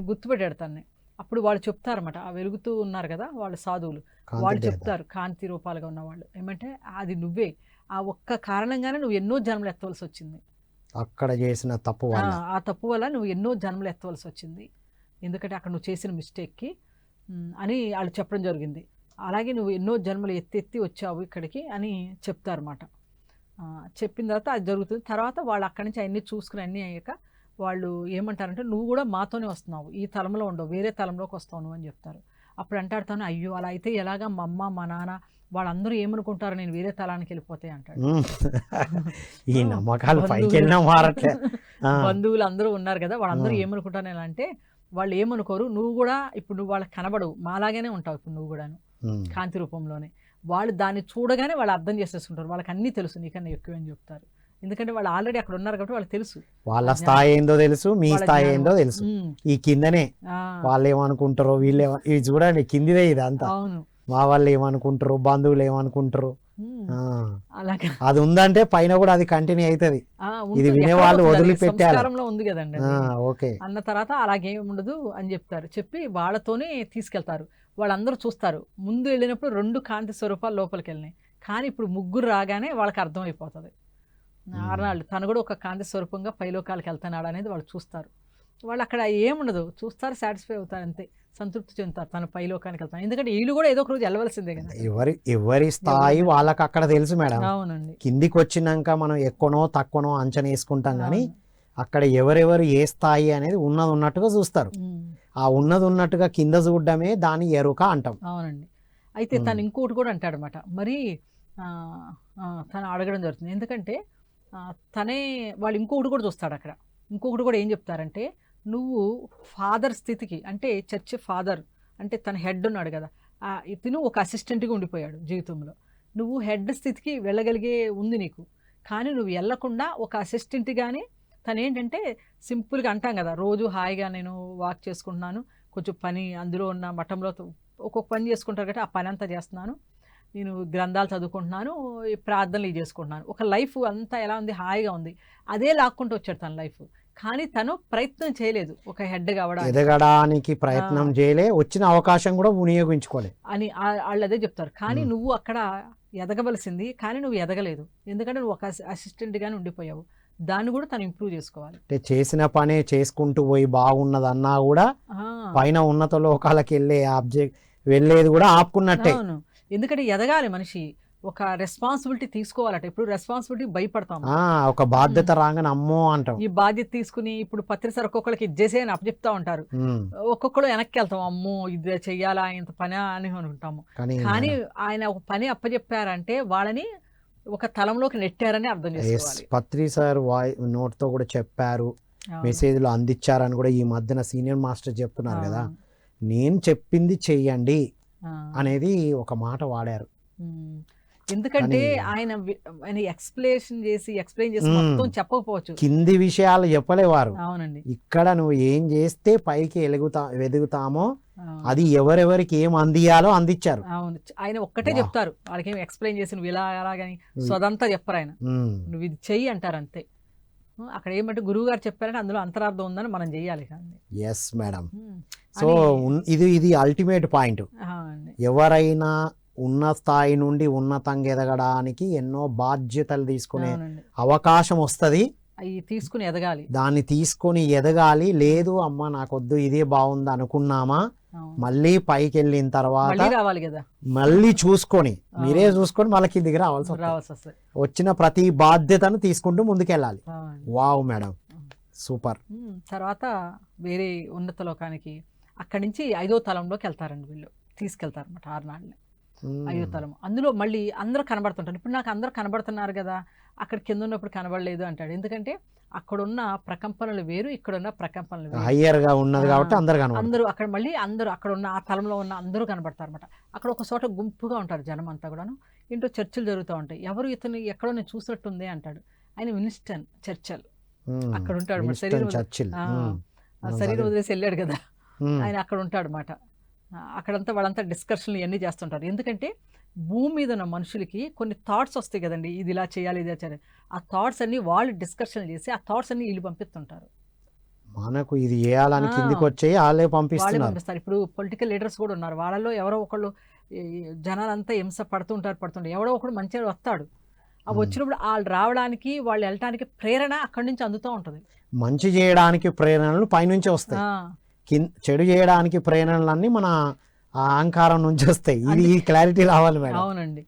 గుర్తుపెట్టాడు తనని. అప్పుడు వాళ్ళు చెప్తారన్నమాట, ఆ వెలుగుతూ ఉన్నారు కదా వాళ్ళు సాధువులు, వాళ్ళు చెప్తారు, కాంతి రూపాలుగా ఉన్నవాళ్ళు ఏమంటే అది నువ్వే, ఆ ఒక్క కారణంగానే నువ్వు ఎన్నో జన్మలు ఎత్తవలసి వచ్చింది, అక్కడ చేసిన తప్పు ఆ తప్పు వల్ల నువ్వు ఎన్నో జన్మలు ఎత్తవలసి వచ్చింది, ఎందుకంటే అక్కడ నువ్వు చేసిన మిస్టేక్కి అని వాళ్ళు చెప్పడం జరిగింది. అలాగే నువ్వు ఎన్నో జన్మలు ఎత్తి వచ్చావు ఇక్కడికి అని చెప్తారన్నమాట. చెప్పిన తర్వాత అది జరుగుతుంది. తర్వాత వాళ్ళు అక్కడి నుంచి అన్నీ చూసుకుని అన్నీ అయ్యాక వాళ్ళు ఏమంటారంటే నువ్వు కూడా మాతోనే వస్తున్నావు, ఈ తలంలో ఉండవు, వేరే తలంలోకి వస్తావు నువ్వు అని చెప్తారు. అప్పుడు అంటాడుతాను, అయ్యో అలా అయితే ఎలాగా మా అమ్మ మా నాన్న వాళ్ళందరూ ఏమనుకుంటారు నేను వేరే తలానికి వెళ్ళిపోతే అంటాడు. ఈ నమ్మకాలు పైకి వెళ్ళినా మారట్లే. బంధువులు అందరూ ఉన్నారు కదా, వాళ్ళందరూ ఏమనుకుంటారు ఎలా అంటే వాళ్ళు ఏమనుకోరు, నువ్వు కూడా ఇప్పుడు నువ్వు వాళ్ళకి కనబడవు, మాలాగానే ఉంటావు ఇప్పుడు నువ్వు కూడాను కాంతి రూపంలోనే. వాళ్ళు దాన్ని చూడగానే వాళ్ళు అర్థం చేసేసుకుంటారు, వాళ్ళకి అన్నీ తెలుసు నీకన్నా ఎక్కువ అని చెప్తారు. ఎందుకంటే వాళ్ళు ఆల్రెడీ అక్కడ ఉన్నారు కాబట్టి వాళ్ళకి తెలుసు, వాళ్ళ స్థాయి ఏందో తెలుసు, మీ స్థాయి ఏందో తెలుసు. ఈ కిందనే వాళ్ళు ఏమనుకుంటారో ఇవి చూడండి, కిందిదే ఇదంతా. అవును, మా వాళ్ళు ఏమనుకుంటారు, బంధువులు ఏమనుకుంటారు, అది ఉందంటే పైన కూడా అది కంటిన్యూ అవుతుంది. ఇది వినేవాళ్ళు వదిలిపెట్టాలి ఉంది కదండి. ఓకే అన్న తర్వాత అలాగేం ఉండదు అని చెప్తారు. చెప్పి వాళ్ళతోనే తీసుకెళ్తారు. వాళ్ళందరూ చూస్తారు. ముందు వెళ్ళినప్పుడు 2 కాంతి స్వరూపాలు లోపలికి వెళ్ళినాయి, కానీ ఇప్పుడు 3 రాగానే వాళ్ళకి అర్థమైపోతుంది. ఆర్నాల్డ్ తను కూడా ఒక కాంతి స్వరూపంగా పైలోకాలకి వెళ్తున్నాడు అనేది వాళ్ళు చూస్తారు. వాళ్ళు అక్కడ ఏముండదు, చూస్తారు, సాటిస్ఫై అవుతారు అంతే, సంతృప్తి చెందుతారు, తన పైలోకానికి వెళ్తాను. ఎందుకంటే వీళ్ళు కూడా ఏదో ఒక రోజు వెళ్ళవలసిందే కదా. ఎవరి స్థాయి వాళ్ళకి అక్కడ తెలుసు మేడం. అవునండి. కిందికి వచ్చినాక మనం ఎక్కువనో తక్కువనో అంచనా వేసుకుంటాం కానీ అక్కడ ఎవరెవరు ఏ స్థాయి అనేది ఉన్నది ఉన్నట్టుగా చూస్తారు. ఆ ఉన్నది ఉన్నట్టుగా కింద చూడడమే దాని ఎరుక అంటాం. అవునండి. అయితే తను ఇంకోటి కూడా అంటాడు అనమాట. మరి తను అడగడం జరుగుతుంది, ఎందుకంటే తనే వాళ్ళు ఇంకొకటి కూడా చూస్తాడు అక్కడ. ఇంకొకటి కూడా ఏం చెప్తారంటే, నువ్వు ఫాదర్ స్థితికి, అంటే చర్చ్ ఫాదర్ అంటే తన హెడ్ ఉన్నాడు కదా, ఇతను ఒక అసిస్టెంట్గా ఉండిపోయాడు జీవితంలో. నువ్వు హెడ్ స్థితికి వెళ్ళగలిగే ఉంది నీకు, కానీ నువ్వు వెళ్ళకుండా ఒక అసిస్టెంట్గానే తను ఏంటంటే సింపుల్గా అంటాం కదా, రోజు హాయిగా నేను వాక్ చేసుకుంటున్నాను, కొంచెం పని అందులో ఉన్న మఠంలో ఒక్కొక్క పని చేసుకుంటారు కాబట్టి ఆ పని అంతా చేస్తున్నాను, నేను గ్రంథాలు చదువుకుంటున్నాను, ప్రార్థనలు ఇవి చేసుకుంటున్నాను, ఒక లైఫ్ అంతా ఎలా ఉంది, హాయిగా ఉంది. అదే లాక్కుంటూ వచ్చాడు తన లైఫ్. కానీ తను ప్రయత్నం చేయలేదు ఒక హెడ్ కావడానికి, ఎదగడానికి ప్రయత్నం చేయలే, వచ్చిన అవకాశం కూడా వినియోగించుకోలే అని వాళ్ళు అదే చెప్తారు. కానీ నువ్వు అక్కడ ఎదగవలసింది, కానీ నువ్వు ఎదగలేదు, ఎందుకంటే నువ్వు ఒక అసిస్టెంట్గానే ఉండిపోయావు. దాన్ని కూడా తను ఇంప్రూవ్ చేసుకోవాలి. అంటే చేసిన పనే చేసుకుంటూ పోయి బాగున్నది అన్నా కూడా పైన ఉన్నత లోకాలకు వెళ్ళేది కూడా ఆపుకున్నట్టే. అవును, ఎందుకంటే ఎదగాలి మనిషి, ఒక రెస్పాన్సిబిలిటీ తీసుకోవాలట. ఇప్పుడు రెస్పాన్సిబిలిటీ భయపడతాం, ఒక బాధ్యత రాగానే అమ్మో అంటాం. ఈ బాధ్యత తీసుకుని ఇప్పుడు పత్రిసారి ఒక్కొక్కరికి ఇచ్చేసే అని అప్పచెప్తా ఉంటారు, ఒక్కొక్కరు వెనక్కి వెళ్తాం, అమ్మో ఇది చెయ్యాలా ఇంత పని అని అనుకుంటాము. కానీ ఆయన ఒక పని అప్పచెప్పారంటే వాళ్ళని ఒక తలంలోకి నెట్టారని అర్థం చేసుకోవాలి. పత్రి సార్ నోట్ తో కూడా చెప్పారు, మెసేజ్లు అందించారని కూడా ఈ మధ్యన సీనియర్ మాస్టర్ చెప్తున్నారు కదా, నేను చెప్పింది చెయ్యండి అనేది ఒక మాట వాడారు. ఎందుకంటే ఆయన ఎక్స్ప్లెయిన్ చేసి మొత్తం చెప్పకపోవచ్చు, కింది విషయాలు చెప్పలేవారు. అవునండి. ఇక్కడ నువ్వు ఏం చేస్తే పైకి ఎదుగుతామో అది ఎవరెవరికి ఏం అందియాలో అందించారు. అవును, ఆయన ఒక్కటే చెప్తారు, వాళ్ళకి ఏం ఎక్స్ప్లెయిన్ చేసి నువ్వు ఇలా అలాగని సొదంతా చెప్పరు ఆయన, నువ్వు ఇది చెయ్యి అంటారు అంతే. అక్కడ ఏమంటే గురువు గారు చెప్పారంటే అందులో అంతరార్థం ఉందని మనం చెయ్యాలి. Yes madam. సో ఇది అల్టిమేట్ పాయింట్. ఎవరైనా ఉన్న స్థాయి నుండి ఉన్నతంగా ఎదగడానికి ఎన్నో బాధ్యతలు తీసుకునే అవకాశం వస్తుంది, తీసుకుని ఎదగాలి, దాన్ని తీసుకొని ఎదగాలి. లేదు అమ్మ నాకొద్దు ఇదే బాగుంది అనుకున్నామా, మళ్ళీ పైకి వెళ్ళిన తర్వాత రావాలి కదా, మళ్ళీ చూసుకొని మీరే చూసుకొని మళ్ళీ కిందికి రావాల్సి వస్తుంది. వచ్చిన ప్రతి బాధ్యతను తీసుకుంటూ ముందుకెళ్ళాలి. Wow madam, super. తర్వాత వేరే ఉన్నత లోకానికి అక్కడి నుంచి 5వ తలంలోకి వెళ్తారండి వీళ్ళు, తీసుకెళ్తారు అన్నమాట 6 నాళ్ళని 5వ తలం. అందులో మళ్ళీ అందరూ కనబడుతుంటారు. ఇప్పుడు నాకు అందరూ కనబడుతున్నారు కదా, అక్కడ కింద ఉన్నప్పుడు కనబడలేదు అంటాడు. ఎందుకంటే అక్కడున్న ప్రకంపనలు వేరు, ఇక్కడున్న ప్రకంపనలు వేరు, హయ్యర్గా ఉన్నది కాబట్టి అందరూ అక్కడ మళ్ళీ అందరూ అక్కడ ఉన్న ఆ తలంలో ఉన్న అందరూ కనబడతారు అనమాట. అక్కడ ఒక చోట గుంపుగా ఉంటారు జనం అంతా కూడాను. ఇంట్లో చర్చలు జరుగుతూ ఉంటాయి. ఎవరు ఇతను ఎక్కడో నేను చూసినట్టుంది అంటాడు. ఆయన విన్స్టన్ చర్చల్ అక్కడ ఉంటాడు. శరీరం వదిలేసి వెళ్ళాడు కదా, ఆయన అక్కడ ఉంటాడు అన్నమాట. అక్కడంతా వాళ్ళంతా డిస్కషన్లు ఇవన్నీ చేస్తుంటారు. ఎందుకంటే భూమి మీద ఉన్న మనుషులకి కొన్ని థాట్స్ వస్తాయి కదండి, ఇది ఇలా చేయాలి ఇది చేయాలి, ఆ థాట్స్ అన్ని వాళ్ళు డిస్కషన్ చేసి ఆ థాట్స్ అన్ని వీళ్ళు పంపిస్తుంటారు. మనకు ఇది చేయాలని కిందికి వచ్చి వాళ్ళే పంపిస్తారు. ఇప్పుడు పొలిటికల్ లీడర్స్ కూడా ఉన్నారు, వాళ్ళలో ఎవరో ఒకళ్ళు జనాలంతా హింస పడుతుంటారు, ఎవడో ఒకడు మంచిగా వస్తాడు. అవి వచ్చినప్పుడు వాళ్ళు రావడానికి వాళ్ళు వెళ్ళటానికి ప్రేరణ అక్కడి నుంచి అందుతూ ఉంటుంది. మంచి చేయడానికి ప్రేరణలు పైనుంచి వస్తాయి, చెడు చేయడానికి ప్రేరణలన్నీ మన అహంకారం నుంచి వస్తాయి. ఇది క్లారిటీ రావాలి మేడం. అవునండి.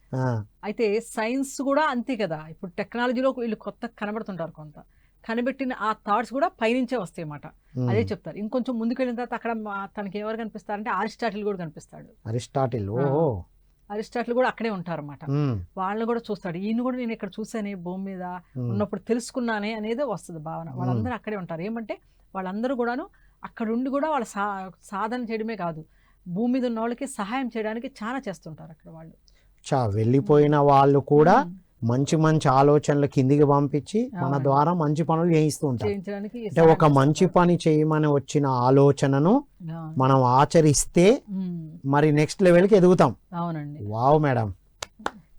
అయితే సైన్స్ కూడా అంతే కదా, ఇప్పుడు టెక్నాలజీలో వీళ్ళు కొత్త కనబడుతుంటారు, కొంత కనిపెట్టిన ఆ థాట్స్ కూడా పైనుంచే వస్తాయి అన్నమాట. అదే చెప్తారు. ఇంకొంచెం ముందుకు వెళ్ళిన తర్వాత అక్కడ తనకి ఎవరు కనిపిస్తారంటే అరిస్టాటిల్ కూడా కనిపిస్తాడు. అరిస్టాటిల్ కూడా అక్కడే ఉంటారన్నమాట. వాళ్ళని కూడా చూస్తాడు. ఈయన కూడా నేను ఇక్కడ చూసానే భూమి మీద ఉన్నప్పుడు తెలుసుకున్నానే అనేది వస్తుంది భావన. వాళ్ళందరూ అక్కడే ఉంటారు. ఏమంటే వాళ్ళందరూ కూడాను అక్కడ ఉండి కూడా వాళ్ళ సాధన చేయడమే కాదు, భూమి మీద ఉన్న వాళ్ళకి సహాయం చేయడానికి చాలా చేస్తుంటారు అక్కడ వాళ్ళు. వెళ్ళిపోయిన వాళ్ళు కూడా మంచి మంచి ఆలోచనలు కిందికి పంపించి మన ద్వారా మంచి పనులు చేయిస్తూ ఉంటారు. అంటే ఒక మంచి పని చేయమని వచ్చిన ఆలోచనను మనం ఆచరిస్తే మరి నెక్స్ట్ లెవెల్కి ఎదుగుతాం. అవునండి. వావ్ మేడం,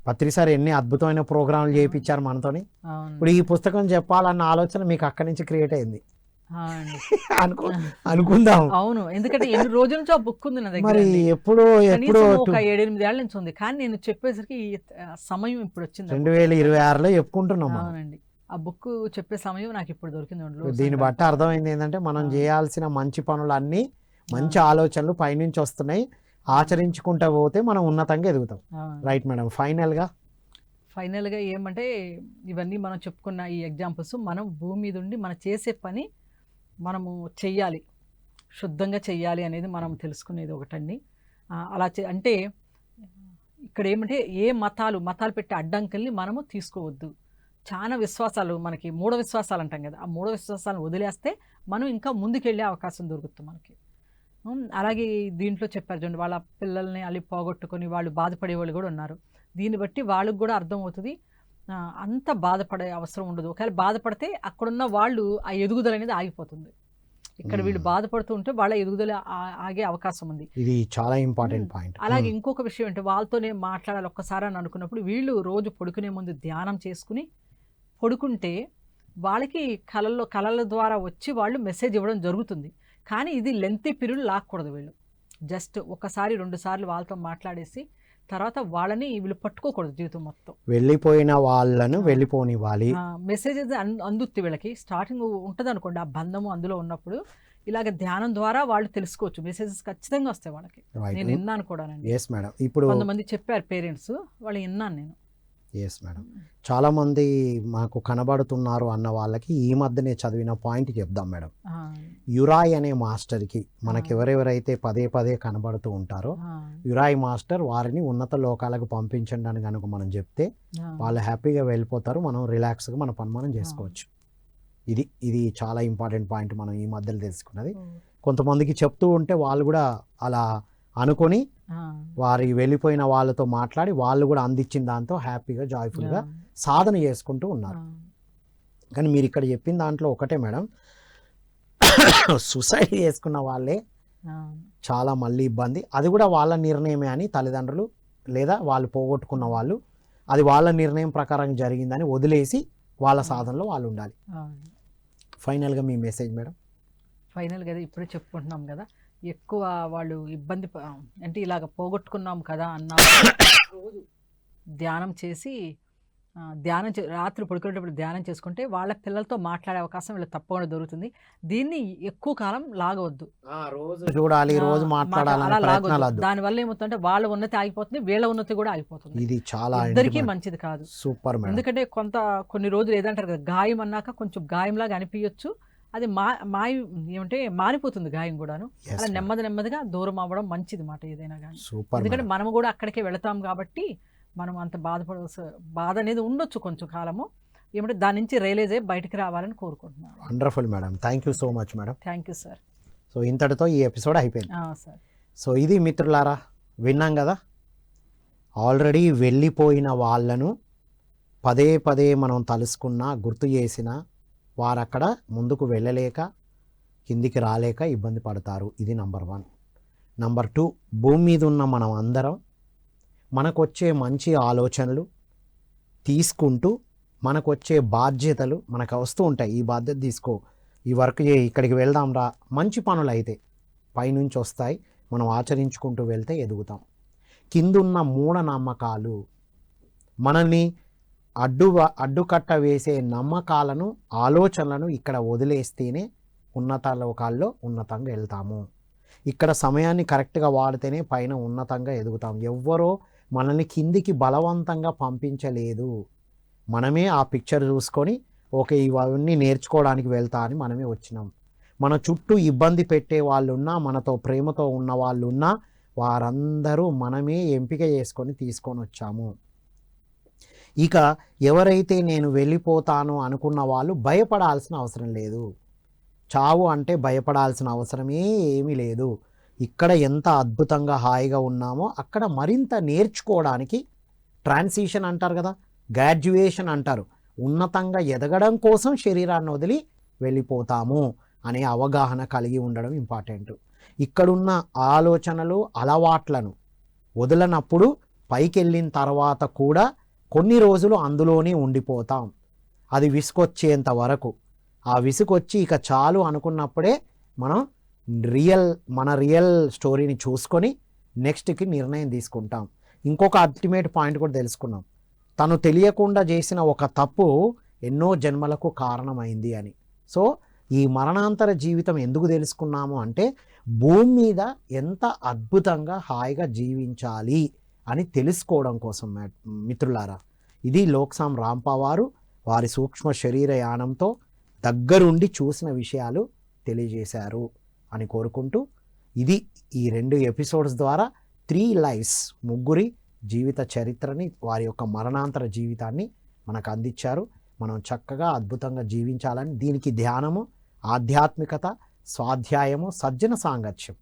పత్రిసారి ఎన్ని అద్భుతమైన ప్రోగ్రాంలు చేయించారు మనతోని. ఇప్పుడు ఈ పుస్తకం చెప్పాలన్న ఆలోచన మీకు అక్కడి నుంచి క్రియేట్ అయింది అనుకుందాం. అవును, ఎందుకంటే ఎన్ని రోజుల నుంచి ఆ బుక్ ఉంది నా దగ్గర. మరి ఎప్పుడు ఒక 7-8 ఏళ్ల నుంచి ఉంది, కానీ నేను చెప్పేసరికి సమయం ఇప్పుడు వచ్చింది. 2026లో చెప్పుకుంటున్నాం. అవునండి, ఆ బుక్ చెప్పే సమయం నాకు ఇప్పుడు దొరికింది 2 రోజులు దీన్ని బట్టి అర్థమైంది ఏంటంటే మనం చేయాల్సిన మంచి పనులన్నీ మంచి ఆలోచనలు పైనుంచి వస్తున్నాయి, ఆచరించుకుంటూ పోతే మనం ఉన్నతంగా ఎదుగుతాం. Right madam. ఫైనల్గా ఏమంటే ఇవన్నీ మనం చెప్పుకున్న ఈ ఎగ్జాంపుల్స్ మనం భూమి మీద ఉండి మనం చేసే పని మనము చెయ్యాలి, శుద్ధంగా చెయ్యాలి అనేది మనం తెలుసుకునేది ఒకటండి. అలా అంటే ఇక్కడ ఏమంటే ఏ మతాలు పెట్టే అడ్డంకుల్ని మనము తీసుకోవద్దు. చాలా విశ్వాసాలు మనకి మూఢ విశ్వాసాలు అంటాం కదా, ఆ మూఢ విశ్వాసాలను వదిలేస్తే మనం ఇంకా ముందుకెళ్ళే అవకాశం దొరుకుతుంది మనకి. అలాగే దీంట్లో చెప్పారు చూడండి, వాళ్ళ పిల్లల్ని అల్లి పోగొట్టుకొని వాళ్ళు బాధపడే వాళ్ళు కూడా ఉన్నారు. దీన్ని బట్టి వాళ్ళకు కూడా అర్థమవుతుంది అంత బాధపడే అవసరం ఉండదు. ఒకవేళ బాధపడితే అక్కడున్న వాళ్ళు ఆ ఎదుగుదల అనేది ఆగిపోతుంది. ఇక్కడ వీళ్ళు బాధపడుతూ ఉంటే వాళ్ళ ఎదుగుదల ఆగే అవకాశం ఉంది. ఇది చాలా ఇంపార్టెంట్ పాయింట్. అలాగే ఇంకొక విషయం అంటే వాళ్ళతోనే మాట్లాడాలి ఒక్కసారి అని అనుకున్నప్పుడు వీళ్ళు రోజు పడుకునే ముందు ధ్యానం చేసుకుని పడుకుంటే వాళ్ళకి కళల ద్వారా వచ్చి వాళ్ళు మెసేజ్ ఇవ్వడం జరుగుతుంది. కానీ ఇది లెంతీ పీరియడ్ లాక్కూడదు. వీళ్ళు జస్ట్ 1-2 సార్లు వాళ్ళతో మాట్లాడేసి తర్వాత వాళ్ళని వీళ్ళు పట్టుకోకూడదు జీవితం మొత్తం. వెళ్ళిపోయిన వాళ్ళను వెళ్ళిపోనివ్వాలి. మెసేజెస్ అందుద్ది వీళ్ళకి. స్టార్టింగ్ ఉంటుంది అనుకోండి ఆ బంధము అందులో ఉన్నప్పుడు, ఇలాగ ధ్యానం ద్వారా వాళ్ళు తెలుసుకోవచ్చు. మెసేజెస్ ఖచ్చితంగా వస్తాయి వాళ్ళకి. నేను విన్నాను కూడానండి. Yes madam. ఇప్పుడు కొంతమంది చెప్పారు పేరెంట్స్, వాళ్ళు విన్నాను నేను. Yes madam. చాలామంది మాకు కనబడుతున్నారు అన్న వాళ్ళకి ఈ మధ్యనే చదివిన పాయింట్ చెప్దాం మేడం. యురాయ్ అనే మాస్టర్కి మనకి ఎవరెవరైతే పదే కనబడుతూ ఉంటారో యురాయ్ మాస్టర్ వారిని ఉన్నత లోకాలకు పంపించండి అని కనుక మనం చెప్తే వాళ్ళు హ్యాపీగా వెళ్ళిపోతారు. మనం రిలాక్స్గా మన పని మనం చేసుకోవచ్చు. ఇది చాలా ఇంపార్టెంట్ పాయింట్ మనం ఈ మధ్యలో తెలుసుకున్నది. కొంతమందికి చెప్తూ ఉంటే వాళ్ళు కూడా అలా అనుకొని వారి వెళ్ళిపోయిన వాళ్ళతో మాట్లాడి వాళ్ళు కూడా అందించిన దాంతో హ్యాపీగా జాయ్ఫుల్గా సాధన చేసుకుంటూ ఉన్నారు. కానీ మీరు ఇక్కడ చెప్పిన దాంట్లో ఒకటే మేడం, సూసైడ్ చేసుకున్న వాళ్ళే చాలా మళ్ళీ ఇబ్బంది. అది కూడా వాళ్ళ నిర్ణయమే అని తల్లిదండ్రులు లేదా వాళ్ళు పోగొట్టుకున్న వాళ్ళు అది వాళ్ళ నిర్ణయం ప్రకారం జరిగిందని వదిలేసి వాళ్ళ సాధనలో వాళ్ళు ఉండాలి. ఫైనల్గా మీ మెసేజ్ మేడం. ఫైనల్గా ఇప్పుడే చెప్పుకుంటున్నాం కదా, ఎక్కువ వాళ్ళు ఇబ్బంది అంటే ఇలాగ పోగొట్టుకున్నాం కదా అన్న రోజు ధ్యానం చేసి రాత్రి పడుకునేటప్పుడు ధ్యానం చేసుకుంటే వాళ్ళ పిల్లలతో మాట్లాడే అవకాశం వీళ్ళకి తప్పకుండా దొరుకుతుంది. దీన్ని ఎక్కువ కాలం లాగవద్దు. చూడాలి, రోజు మాట్లాడాలి. దానివల్ల ఏమవుతుందంటే వాళ్ళ ఉన్నతి ఆగిపోతుంది, వీళ్ళ ఉన్నతి కూడా ఆగిపోతుంది. ఇది చాలా ఇద్దరికీ మంచిది కాదు. సూపర్. ఎందుకంటే కొన్ని రోజులు ఏదంటారు కదా, గాయం అన్నాక కొంచెం గాయంలాగా అనిపించచ్చు, అది ఏమంటే మారిపోతుంది గాయం కూడాను. అలా నెమ్మదిగా దూరం అవ్వడం మంచిది మాట ఏదైనా కానీ. ఎందుకంటే మనము కూడా అక్కడికే వెళతాం కాబట్టి మనం అంత బాధ అనేది ఉండొచ్చు కొంచెం కాలము. ఏమంటే దాని నుంచి రియలైజ్ అయ్యి బయటికి రావాలని కోరుకుంటున్నాను. Wonderful madam. Thank you so much madam. Thank you sir. So ఇంతటితో ఈ ఎపిసోడ్ అయిపోయింది సార్. సో ఇది మిత్రులారా, విన్నాం కదా, ఆల్రెడీ వెళ్ళిపోయిన వాళ్ళను పదే మనం తలుసుకున్నా గుర్తు చేసినా వారు అక్కడ ముందుకు వెళ్ళలేక కిందికి రాలేక ఇబ్బంది పడతారు. ఇది నంబర్ 1. నంబర్ 2, భూమి మీద ఉన్న మనం అందరం మనకొచ్చే మంచి ఆలోచనలు తీసుకుంటూ మనకొచ్చే బాధ్యతలు మనకు వస్తూ ఉంటాయి. ఈ బాధ్యత తీసుకో, ఈ వర్క్ చేయి, ఇక్కడికి వెళ్దాం రా, మంచి పనులు అయితే పైనుంచి వస్తాయి. మనం ఆచరించుకుంటూ వెళ్తే ఎదుగుతాం. కిందున్న మూఢనమ్మకాలు మనల్ని అడ్డుకట్ట వేసే నమ్మకాలను ఆలోచనలను ఇక్కడ వదిలేస్తేనే ఉన్నత లోకాల్లో ఉన్నతంగా వెళ్తాము. ఇక్కడ సమయాన్ని కరెక్ట్గా వాడితేనే పైన ఉన్నతంగా ఎదుగుతాం. ఎవ్వరో మనల్ని కిందికి బలవంతంగా పంపించలేదు. మనమే ఆ పిక్చర్ చూసుకొని ఓకే ఇవన్నీ నేర్చుకోవడానికి వెళ్తా అని మనమే వచ్చినాం. మన చుట్టూ ఇబ్బంది పెట్టే వాళ్ళు ఉన్నా, మనతో ప్రేమతో ఉన్న వాళ్ళు ఉన్నా, వారందరూ మనమే ఎంపిక చేసుకొని తీసుకొని వచ్చాము. ఇక ఎవరైతే నేను వెళ్ళిపోతాను అనుకున్న వాళ్ళు భయపడాల్సిన అవసరం లేదు. చావు అంటే భయపడాల్సిన అవసరమే ఏమీ లేదు. ఇక్కడ ఎంత అద్భుతంగా హాయిగా ఉన్నామో అక్కడ మరింత నేర్చుకోవడానికి ట్రాన్సిషన్ అంటారు కదా, గ్రాడ్యుయేషన్ అంటారు, ఉన్నతంగా ఎదగడం కోసం శరీరాన్ని వదిలి వెళ్ళిపోతాము అనే అవగాహన కలిగి ఉండడం ఇంపార్టెంట్. ఇక్కడున్న ఆలోచనలు అలవాట్లను వదలనప్పుడు పైకి వెళ్ళిన తర్వాత కూడా కొన్ని రోజులు అందులోనే ఉండిపోతాం. అది విసుకొచ్చేంత వరకు. ఆ విసుకొచ్చి ఇక చాలు అనుకున్నప్పుడే మనం మన రియల్ స్టోరీని చూసుకొని నెక్స్ట్కి నిర్ణయం తీసుకుంటాం. ఇంకొక అల్టిమేట్ పాయింట్ కూడా తెలుసుకున్నాం. తను తెలియకుండా చేసిన ఒక తప్పు ఎన్నో జన్మలకు కారణమైంది అని. సో ఈ మరణాంతర జీవితం ఎందుకు తెలుసుకున్నాము అంటే భూమి మీద ఎంత అద్భుతంగా హాయిగా జీవించాలి అని తెలుసుకోవడం కోసం మిత్రులారా. ఇది లోక్సాం రాంపా వారి సూక్ష్మ శరీర యానంతో దగ్గరుండి చూసిన విషయాలు తెలియజేశారు అని కోరుకుంటూ, ఇది ఈ 2 ఎపిసోడ్స్ ద్వారా 3 లైఫ్స్, 3 జీవిత చరిత్రని, వారి యొక్క మరణాంతర జీవితాన్ని మనకు అందించారు. మనం చక్కగా అద్భుతంగా జీవించాలని, దీనికి ధ్యానము, ఆధ్యాత్మికత, స్వాధ్యాయము, సజ్జన సాంగత్యం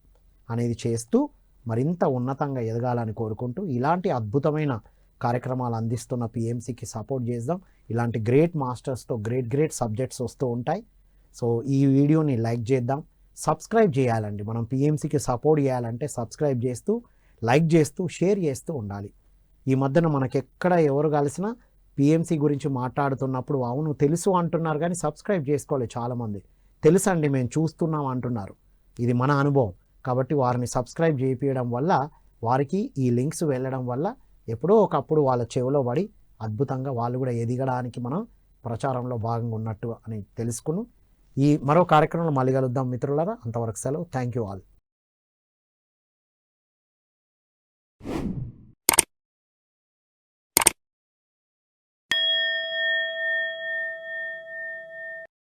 అనేది చేస్తూ మరింత ఉన్నతంగా ఎదగాలని కోరుకుంటూ, ఇలాంటి అద్భుతమైన కార్యక్రమాలు అందిస్తున్న పిఎంసికి సపోర్ట్ చేద్దాం. ఇలాంటి గ్రేట్ మాస్టర్స్తో గ్రేట్ సబ్జెక్ట్స్ వస్తూ ఉంటాయి. సో ఈ వీడియోని లైక్ చేద్దాం, సబ్స్క్రైబ్ చేయాలండి. మనం పిఎంసికి సపోర్ట్ చేయాలంటే సబ్స్క్రైబ్ చేస్తూ, లైక్ చేస్తూ, షేర్ చేస్తూ ఉండాలి. ఈ మధ్యన మనకెక్కడ ఎవరు కలిసినా పిఎంసి గురించి మాట్లాడుతున్నప్పుడు అవును తెలుసు అంటున్నారు, కానీ సబ్స్క్రైబ్ చేసుకోలేదు చాలామంది. తెలుసండి మేము చూస్తున్నాం అంటున్నారు. ఇది మన అనుభవం కాబట్టి వారిని సబ్స్క్రైబ్ చేయించడం వల్ల, వారికి ఈ లింక్స్ వెళ్ళడం వల్ల ఎప్పుడో ఒకప్పుడు వాళ్ళ చెవిలో పడి అద్భుతంగా వాళ్ళు కూడా ఎదగడానికి మనం ప్రచారంలో భాగంగా ఉన్నట్టు అని తెలుసుకుని, ఈ మరో కార్యక్రమంలో మళ్ళీ కలుద్దాం మిత్రులారా. అంతవరకు సెలవు. Thank you all.